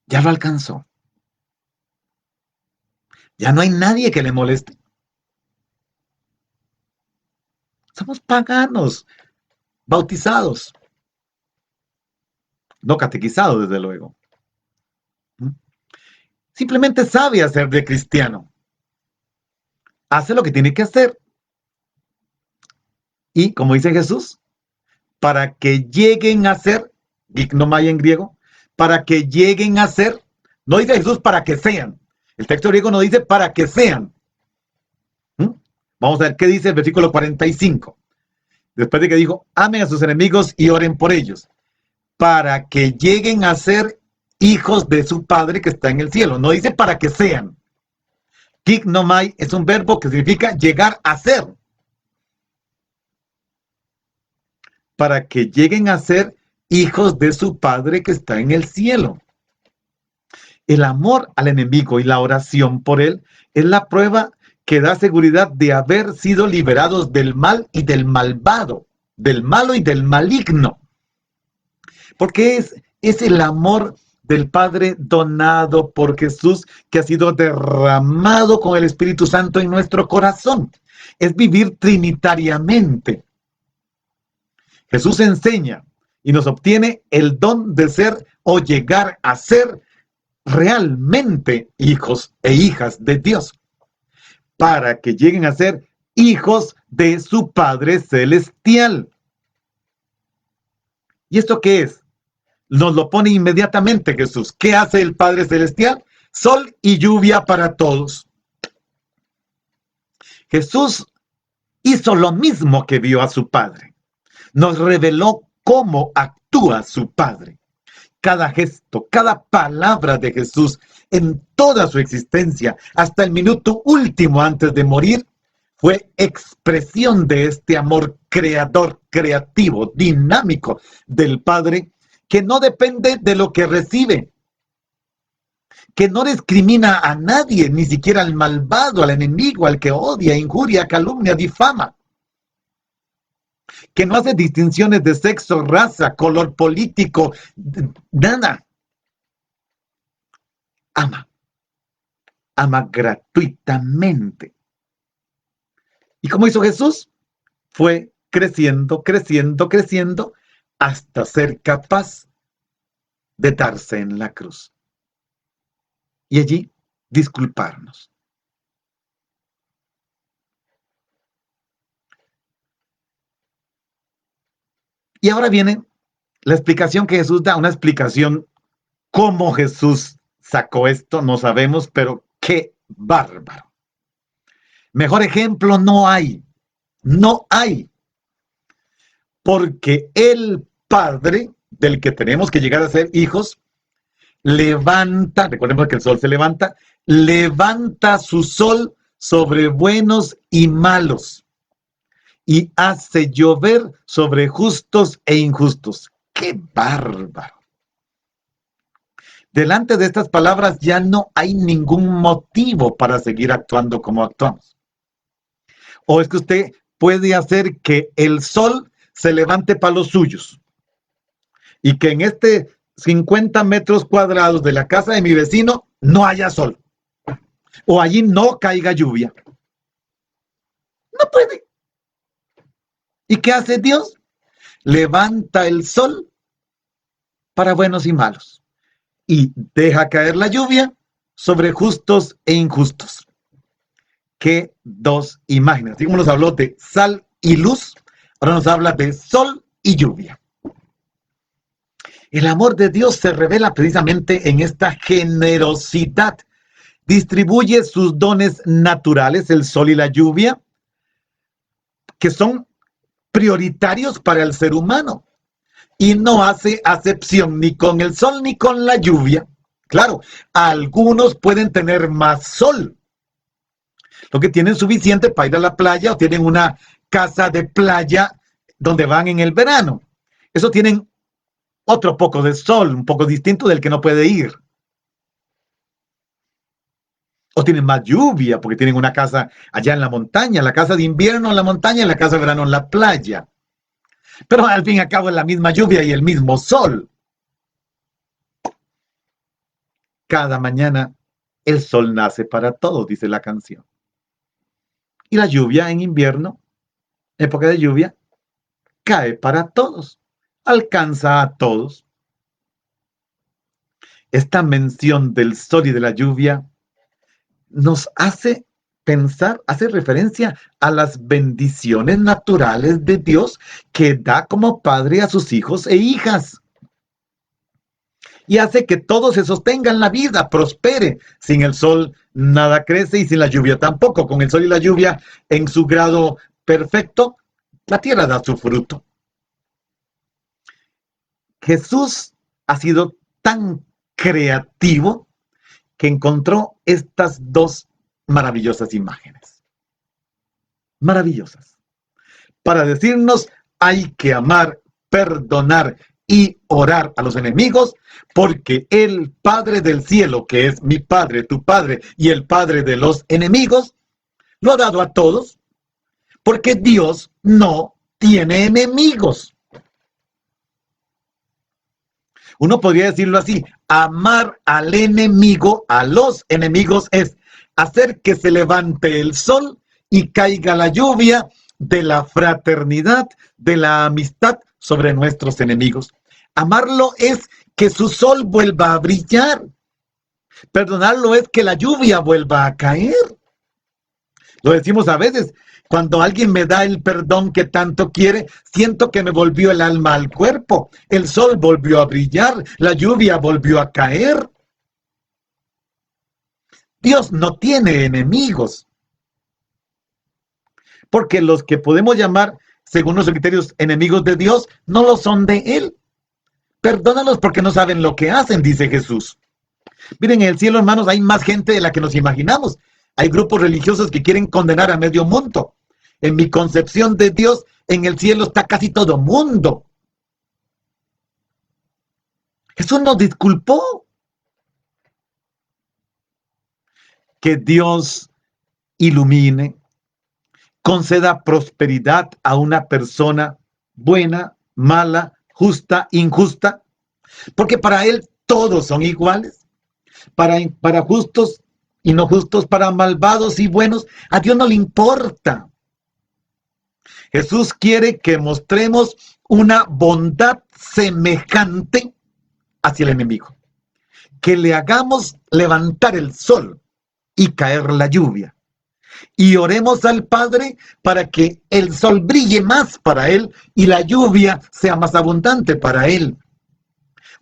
Ya lo alcanzó. Ya no hay nadie que le moleste. Somos paganos, bautizados, no catequizados, desde luego. Simplemente sabe hacer de cristiano. Hace lo que tiene que hacer. Y, como dice Jesús, para que lleguen a ser, gignomai en griego, para que lleguen a ser, no dice Jesús para que sean. El texto griego no dice para que sean. Vamos a ver qué dice el versículo 45. Después de que dijo, amen a sus enemigos y oren por ellos, para que lleguen a ser hijos de su Padre que está en el cielo. No dice para que sean. Gignomai es un verbo que significa llegar a ser. Para que lleguen a ser hijos de su Padre que está en el cielo. El amor al enemigo y la oración por él es la prueba que da seguridad de haber sido liberados del mal y del malvado, del malo y del maligno. Porque es el amor del Padre donado por Jesús que ha sido derramado con el Espíritu Santo en nuestro corazón. Es vivir trinitariamente. Jesús enseña y nos obtiene el don de ser o llegar a ser realmente hijos e hijas de Dios, para que lleguen a ser hijos de su Padre Celestial. ¿Y esto qué es? Nos lo pone inmediatamente Jesús. ¿Qué hace el Padre Celestial? Sol y lluvia para todos. Jesús hizo lo mismo que vio a su Padre. Nos reveló cómo actúa su Padre. Cada gesto, cada palabra de Jesús en toda su existencia, hasta el minuto último antes de morir, fue expresión de este amor creador, creativo, dinámico del Padre, que no depende de lo que recibe, que no discrimina a nadie, ni siquiera al malvado, al enemigo, al que odia, injuria, calumnia, difama, que no hace distinciones de sexo, raza, color político, nada. Ama gratuitamente. ¿Y cómo hizo Jesús? Fue creciendo, creciendo, creciendo, hasta ser capaz de darse en la cruz. Y allí disculparnos. Y ahora viene la explicación que Jesús da, una explicación cómo Jesús sacó esto, no sabemos, pero qué bárbaro. Mejor ejemplo no hay, porque el Padre del que tenemos que llegar a ser hijos, levanta, recordemos que el sol se levanta, levanta su sol sobre buenos y malos y hace llover sobre justos e injustos. ¡Qué bárbaro! Delante de estas palabras ya no hay ningún motivo para seguir actuando como actuamos. ¿O es que usted puede hacer que el sol se levante para los suyos y que en este 50 metros cuadrados de la casa de mi vecino no haya sol o allí no caiga lluvia? No puede. ¿Y qué hace Dios? Levanta el sol para buenos y malos y deja caer la lluvia sobre justos e injustos. ¿Qué dos imágenes? Así como nos habló de sal y luz, ahora nos habla de sol y lluvia. El amor de Dios se revela precisamente en esta generosidad. Distribuye sus dones naturales, el sol y la lluvia, que son prioritarios para el ser humano. Y no hace acepción ni con el sol ni con la lluvia. Claro, algunos pueden tener más sol, lo que tienen suficiente para ir a la playa o tienen una casa de playa donde van en el verano. Eso tienen otro poco de sol, un poco distinto del que no puede ir. O tienen más lluvia porque tienen una casa allá en la montaña, la casa de invierno en la montaña y la casa de verano en la playa. Pero al fin y al cabo es la misma lluvia y el mismo sol. Cada mañana el sol nace para todos, dice la canción. Y la lluvia en invierno, época de lluvia, cae para todos, alcanza a todos. Esta mención del sol y de la lluvia nos hace pensar, hace referencia a las bendiciones naturales de Dios que da como padre a sus hijos e hijas. Y hace que todo se sostenga en la vida, prospere. Sin el sol nada crece y sin la lluvia tampoco. Con el sol y la lluvia en su grado perfecto, la tierra da su fruto. Jesús ha sido tan creativo que encontró estas dos maravillosas imágenes. Maravillosas. Para decirnos, hay que amar, perdonar y orar a los enemigos, porque el Padre del cielo, que es mi Padre, tu Padre y el Padre de los enemigos, lo ha dado a todos, porque Dios no tiene enemigos. Uno podría decirlo así, amar al enemigo, a los enemigos, es hacer que se levante el sol y caiga la lluvia de la fraternidad, de la amistad sobre nuestros enemigos. Amarlo es que su sol vuelva a brillar. Perdonarlo es que la lluvia vuelva a caer. Lo decimos a veces, cuando alguien me da el perdón que tanto quiere, siento que me volvió el alma al cuerpo. El sol volvió a brillar, la lluvia volvió a caer. Dios no tiene enemigos. Porque los que podemos llamar, según los criterios, enemigos de Dios, no lo son de Él. Perdónalos porque no saben lo que hacen, dice Jesús. Miren, en el cielo, hermanos, hay más gente de la que nos imaginamos. Hay grupos religiosos que quieren condenar a medio mundo. En mi concepción de Dios, en el cielo está casi todo mundo. Jesús nos disculpó. Que Dios ilumine, conceda prosperidad a una persona buena, mala, justa, injusta, porque para Él todos son iguales. Para justos y no justos, para malvados y buenos, a Dios no le importa. Jesús quiere que mostremos una bondad semejante hacia el enemigo. Que le hagamos levantar el sol y caer la lluvia. Y oremos al Padre para que el sol brille más para Él y la lluvia sea más abundante para Él.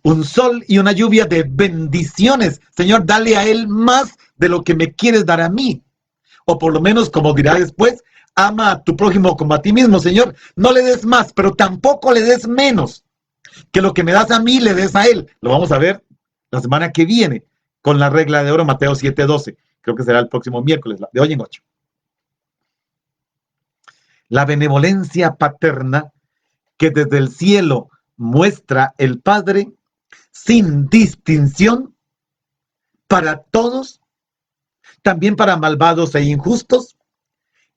Un sol y una lluvia de bendiciones. Señor, dale a Él más de lo que me quieres dar a mí. O por lo menos, como dirá después, ama a tu prójimo como a ti mismo, Señor. No le des más, pero tampoco le des menos. Que lo que me das a mí, le des a Él. Lo vamos a ver la semana que viene con la regla de oro, Mateo 7:12. Creo que será el próximo miércoles, de hoy en 8. La benevolencia paterna que desde el cielo muestra el Padre sin distinción para todos, también para malvados e injustos,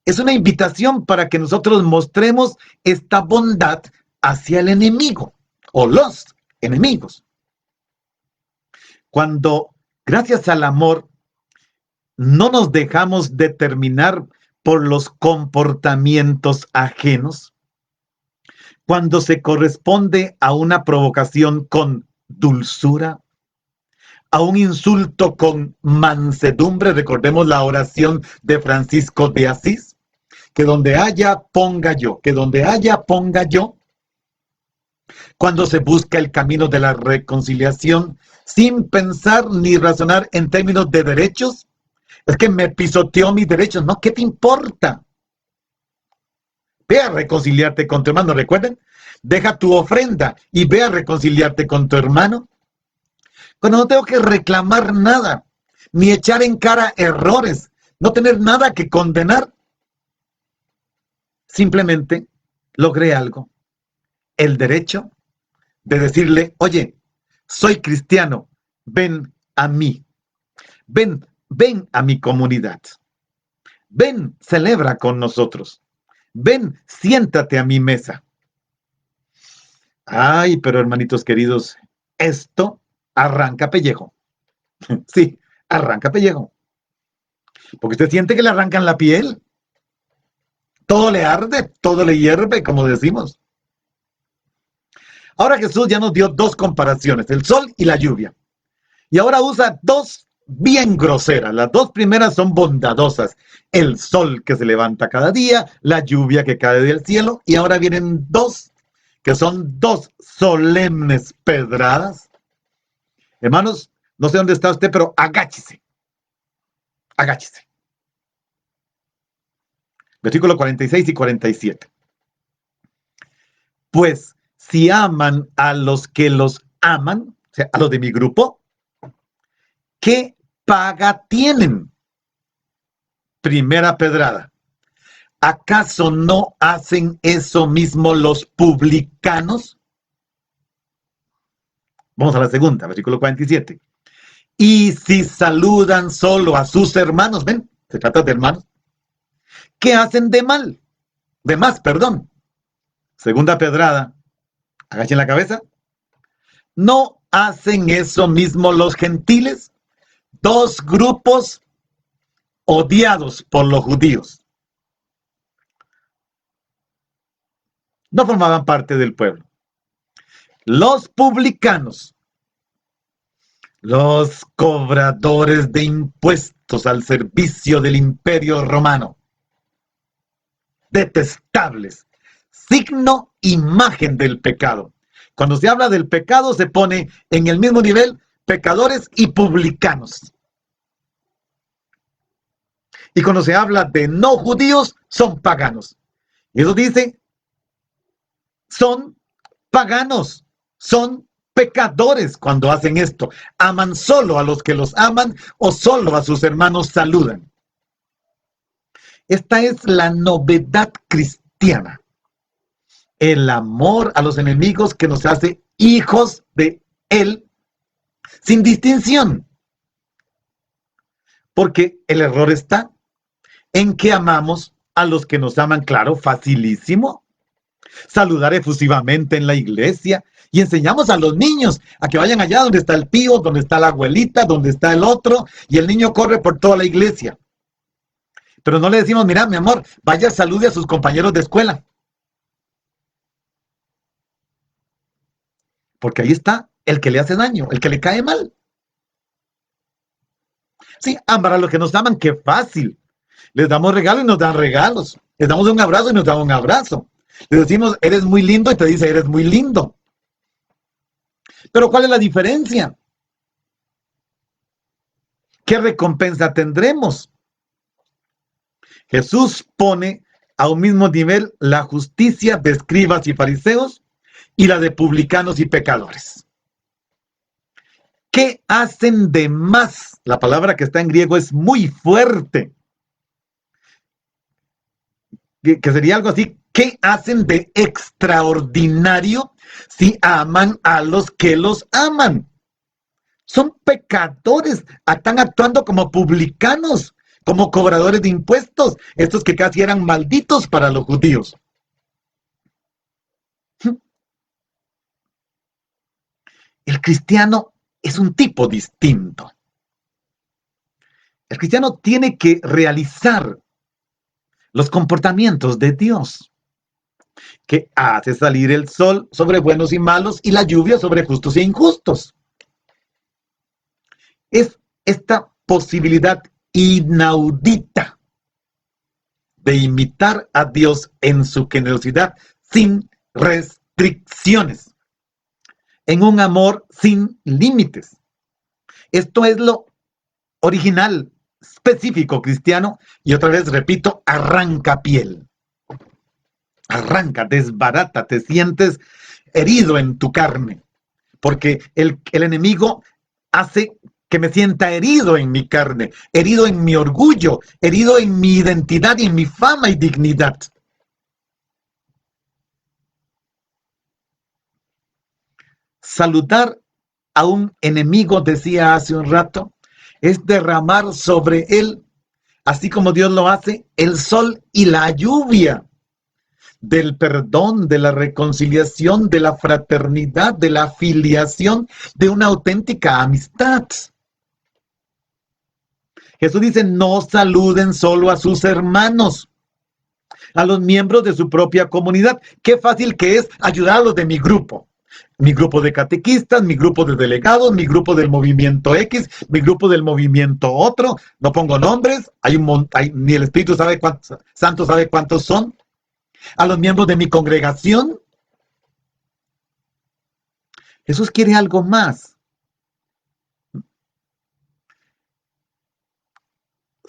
es una invitación para que nosotros mostremos esta bondad hacia el enemigo o los enemigos. Cuando, gracias al amor, no nos dejamos determinar por los comportamientos ajenos, cuando se corresponde a una provocación con dulzura, a un insulto con mansedumbre. Recordemos la oración de Francisco de Asís, que donde haya ponga yo, que donde haya ponga yo. Cuando se busca el camino de la reconciliación sin pensar ni razonar en términos de derechos, es que me pisoteó mis derechos. No, ¿qué te importa? Ve a reconciliarte con tu hermano. ¿Recuerden? Deja tu ofrenda y ve a reconciliarte con tu hermano. Cuando no tengo que reclamar nada, ni echar en cara errores, no tener nada que condenar, simplemente logré algo. El derecho de decirle, oye, soy cristiano, ven a mí, ven a mi comunidad, ven, celebra con nosotros, ven, siéntate a mi mesa. Ay, pero hermanitos queridos, esto arranca pellejo. Sí, arranca pellejo. Porque usted siente que le arrancan la piel. Todo le arde, todo le hierve, como decimos. Ahora Jesús ya nos dio dos comparaciones, el sol y la lluvia. Y ahora usa dos bien groseras. Las dos primeras son bondadosas. El sol que se levanta cada día, la lluvia que cae del cielo. Y ahora vienen dos, que son dos solemnes pedradas. Hermanos, no sé dónde está usted, pero agáchese. Agáchese. Versículo 46 y 47. Pues si aman a los que los aman, o sea, a los de mi grupo, ¿qué paga tienen? Primera pedrada. ¿Acaso no hacen eso mismo los publicanos? Vamos a la segunda, versículo 47. Y si saludan solo a sus hermanos, ven, se trata de hermanos, ¿qué hacen de mal? De más, perdón. Segunda pedrada, agachen la cabeza. ¿No hacen eso mismo los gentiles? Dos grupos odiados por los judíos. No formaban parte del pueblo. Los publicanos, los cobradores de impuestos al servicio del imperio romano. Detestables. Signo, imagen del pecado. Cuando se habla del pecado se pone en el mismo nivel pecadores y publicanos. Y cuando se habla de no judíos, son paganos. Y eso dice, son paganos, son pecadores cuando hacen esto. Aman solo a los que los aman o solo a sus hermanos saludan. Esta es la novedad cristiana. El amor a los enemigos que nos hace hijos de Él sin distinción. Porque el error está en que amamos a los que nos aman, claro, facilísimo. Saludar efusivamente en la iglesia y enseñamos a los niños a que vayan allá donde está el tío, donde está la abuelita, donde está el otro, y el niño corre por toda la iglesia. Pero no le decimos, mira, mi amor, vaya, salude a sus compañeros de escuela. Porque ahí está el que le hace daño, el que le cae mal. Sí, amar a los que nos aman, qué fácil. Les damos regalos y nos dan regalos. Les damos un abrazo y nos dan un abrazo. Le decimos, eres muy lindo y te dice, eres muy lindo. Pero ¿cuál es la diferencia? ¿Qué recompensa tendremos? Jesús pone a un mismo nivel la justicia de escribas y fariseos y la de publicanos y pecadores. ¿Qué hacen de más? La palabra que está en griego es muy fuerte. Que sería algo así. ¿Qué hacen de extraordinario si aman a los que los aman? Son pecadores, están actuando como publicanos, como cobradores de impuestos, estos que casi eran malditos para los judíos. El cristiano es un tipo distinto. El cristiano tiene que realizar los comportamientos de Dios. que hace salir el sol sobre buenos y malos y la lluvia sobre justos e injustos. Es esta posibilidad inaudita de imitar a Dios en su generosidad sin restricciones, en un amor sin límites. Esto es lo original, específico cristiano, y otra vez repito, arranca piel. Arranca, desbarata, te sientes herido en tu carne, porque el enemigo hace que me sienta herido en mi carne, herido en mi orgullo, herido en mi identidad y en mi fama y dignidad. Saludar a un enemigo, decía hace un rato, es derramar sobre él, así como Dios lo hace, el sol y la lluvia del perdón, de la reconciliación, de la fraternidad, de la filiación, de una auténtica amistad. Jesús dice, no saluden solo a sus hermanos, a los miembros de su propia comunidad. Qué fácil que es ayudar a los de mi grupo de catequistas, mi grupo de delegados, mi grupo del movimiento X, mi grupo del movimiento otro. No pongo nombres, ni el Espíritu sabe cuántos, Santo sabe cuántos son. A los miembros de mi congregación. Jesús quiere algo más.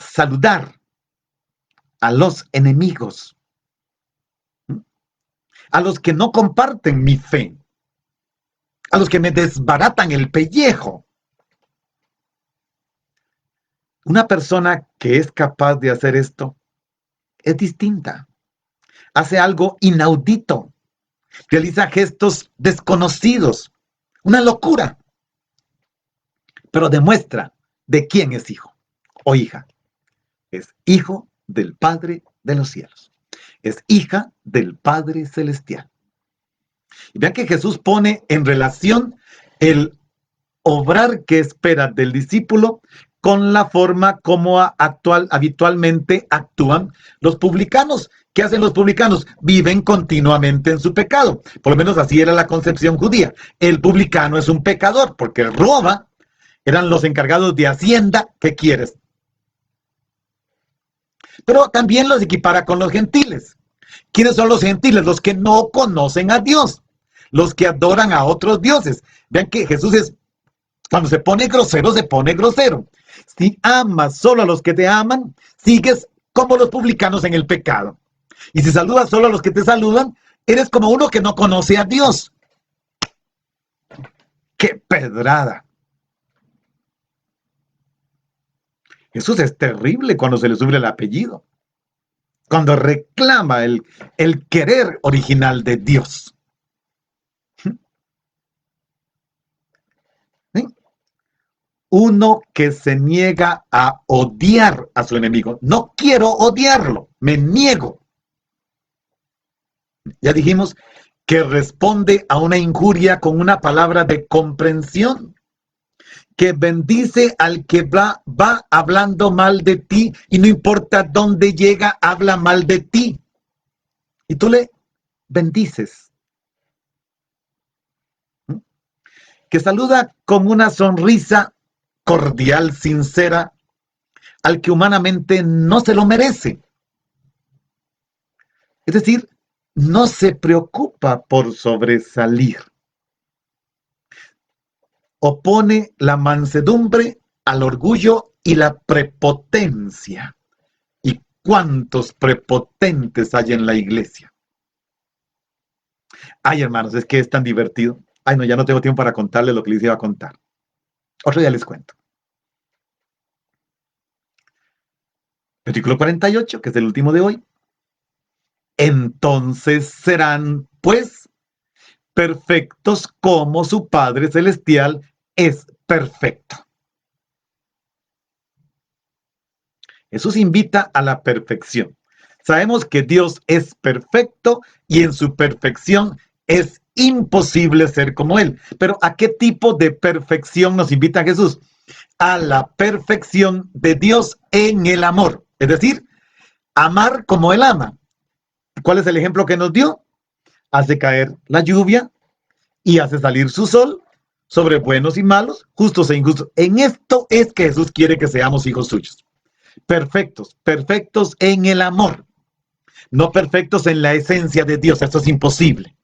Saludar a los enemigos, a los que no comparten mi fe, a los que me desbaratan el pellejo. Una persona que es capaz de hacer esto es distinta. Hace algo inaudito. Realiza gestos desconocidos. Una locura. Pero demuestra de quién es hijo o hija. Es hijo del Padre de los cielos. Es hija del Padre celestial. Y vean que Jesús pone en relación el obrar que espera del discípulo con la forma como habitualmente actúan los publicanos. ¿Qué hacen los publicanos? Viven continuamente en su pecado. Por lo menos así era la concepción judía. El publicano es un pecador porque roba. Eran los encargados de Hacienda. ¿Qué quieres? Pero también los equipara con los gentiles. ¿Quiénes son los gentiles? Los que no conocen a Dios. Los que adoran a otros dioses. Vean que Jesús es, cuando se pone grosero, se pone grosero. Si amas solo a los que te aman, sigues como los publicanos en el pecado. Y si saludas solo a los que te saludan, eres como uno que no conoce a Dios. ¡Qué pedrada! Jesús es terrible cuando se le sube el apellido. Cuando reclama el querer original de Dios. ¿Sí? Uno que se niega a odiar a su enemigo. No quiero odiarlo, me niego. Ya dijimos que responde a una injuria con una palabra de comprensión, que bendice al que va hablando mal de ti y no importa dónde llega, habla mal de ti. Y tú le bendices. Que saluda con una sonrisa cordial, sincera, al que humanamente no se lo merece. Es decir, no se preocupa por sobresalir. Opone la mansedumbre al orgullo y la prepotencia. ¿Y cuántos prepotentes hay en la iglesia? Ay, hermanos, es que es tan divertido. Ay, no, ya no tengo tiempo para contarles lo que les iba a contar. Otro día les cuento. Versículo 48, que es el último de hoy. Entonces serán, pues, perfectos como su Padre Celestial es perfecto. Jesús invita a la perfección. Sabemos que Dios es perfecto y en su perfección es imposible ser como Él. Pero ¿a qué tipo de perfección nos invita Jesús? A la perfección de Dios en el amor. Es decir, amar como Él ama. ¿Cuál es el ejemplo que nos dio? hace caer la lluvia y hace salir su sol sobre buenos y malos, justos e injustos. En esto es que Jesús quiere que seamos hijos suyos. Perfectos, perfectos en el amor, no perfectos en la esencia de Dios, esto es imposible.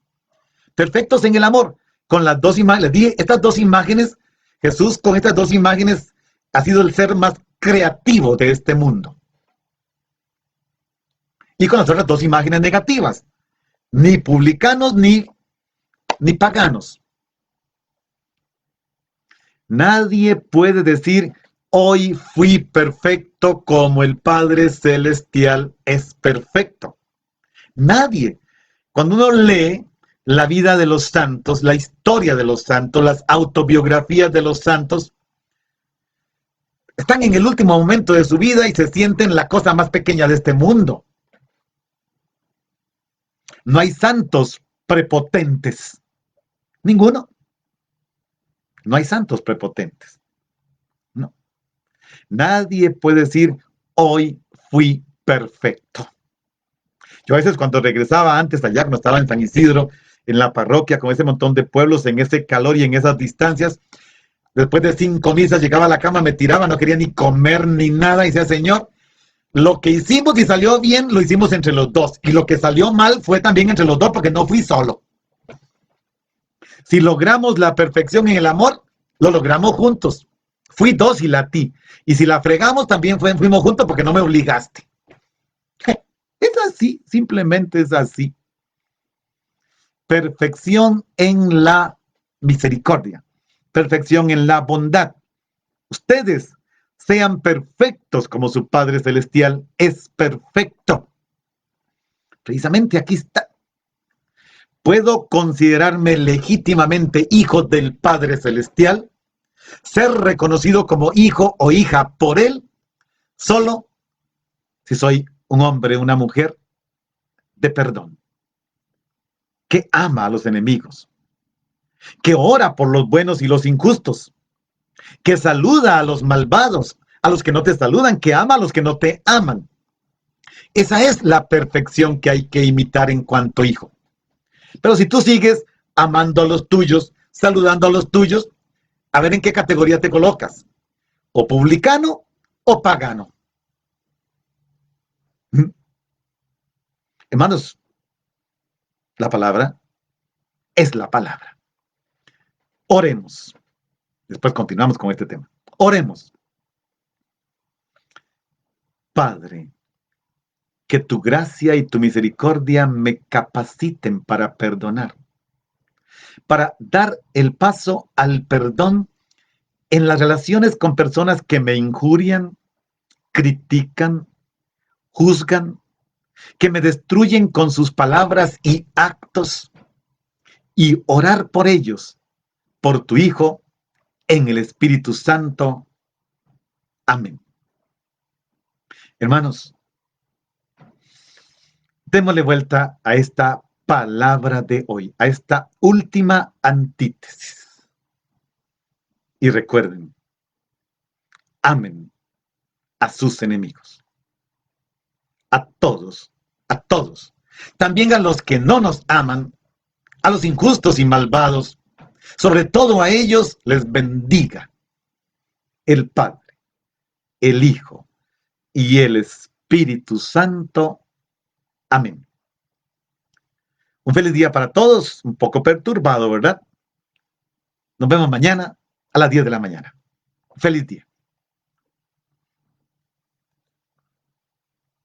Perfectos en el amor, con las dos imágenes, les dije, estas dos imágenes, Jesús con estas dos imágenes ha sido el ser más creativo de este mundo. Y con las otras dos imágenes negativas, ni publicanos ni paganos. Nadie puede decir, hoy fui perfecto como el Padre Celestial es perfecto. Nadie. Cuando uno lee la vida de los santos, la historia de los santos, las autobiografías de los santos, están en el último momento de su vida y se sienten la cosa más pequeña de este mundo. No hay santos prepotentes. Ninguno. No hay santos prepotentes. No. Nadie puede decir, hoy fui perfecto. Yo a veces cuando regresaba antes allá, cuando estaba en San Isidro, en la parroquia, con ese montón de pueblos, en ese calor y en esas distancias, después de 5 misas llegaba a la cama, me tiraba, no quería ni comer ni nada, y decía, Señor, lo que hicimos y salió bien, lo hicimos entre los dos, y lo que salió mal fue también entre los dos, porque no fui solo. Si logramos la perfección en el amor, lo logramos juntos. Fui dócil a ti. Y si la fregamos, también fuimos juntos porque no me obligaste. Es así, simplemente es así. Perfección en la misericordia. Perfección en la bondad. Ustedes sean perfectos como su Padre Celestial es perfecto. Precisamente aquí está. ¿Puedo considerarme legítimamente hijo del Padre Celestial? Ser reconocido como hijo o hija por Él, solo si soy un hombre, una mujer de perdón, que ama a los enemigos, que ora por los buenos y los injustos, que saluda a los malvados, a los que no te saludan, que ama a los que no te aman. Esa es la perfección que hay que imitar en cuanto hijo. Pero si tú sigues amando a los tuyos, saludando a los tuyos, a ver en qué categoría te colocas. O publicano o pagano. Hermanos, la palabra es la palabra. Oremos. Después continuamos con este tema. Oremos. Padre, que tu gracia y tu misericordia me capaciten para perdonar, para dar el paso al perdón en las relaciones con personas que me injurian, critican, juzgan, que me destruyen con sus palabras y actos, y orar por ellos, por tu Hijo, en el Espíritu Santo. Amén. Hermanos, démosle vuelta a esta palabra de hoy, a esta última antítesis. Y recuerden, amen a sus enemigos. A todos, a todos. También a los que no nos aman, a los injustos y malvados. Sobre todo a ellos les bendiga el Padre, el Hijo y el Espíritu Santo. Amén. Un feliz día para todos, un poco perturbado, ¿verdad? Nos vemos mañana a las 10 de la mañana. Feliz día.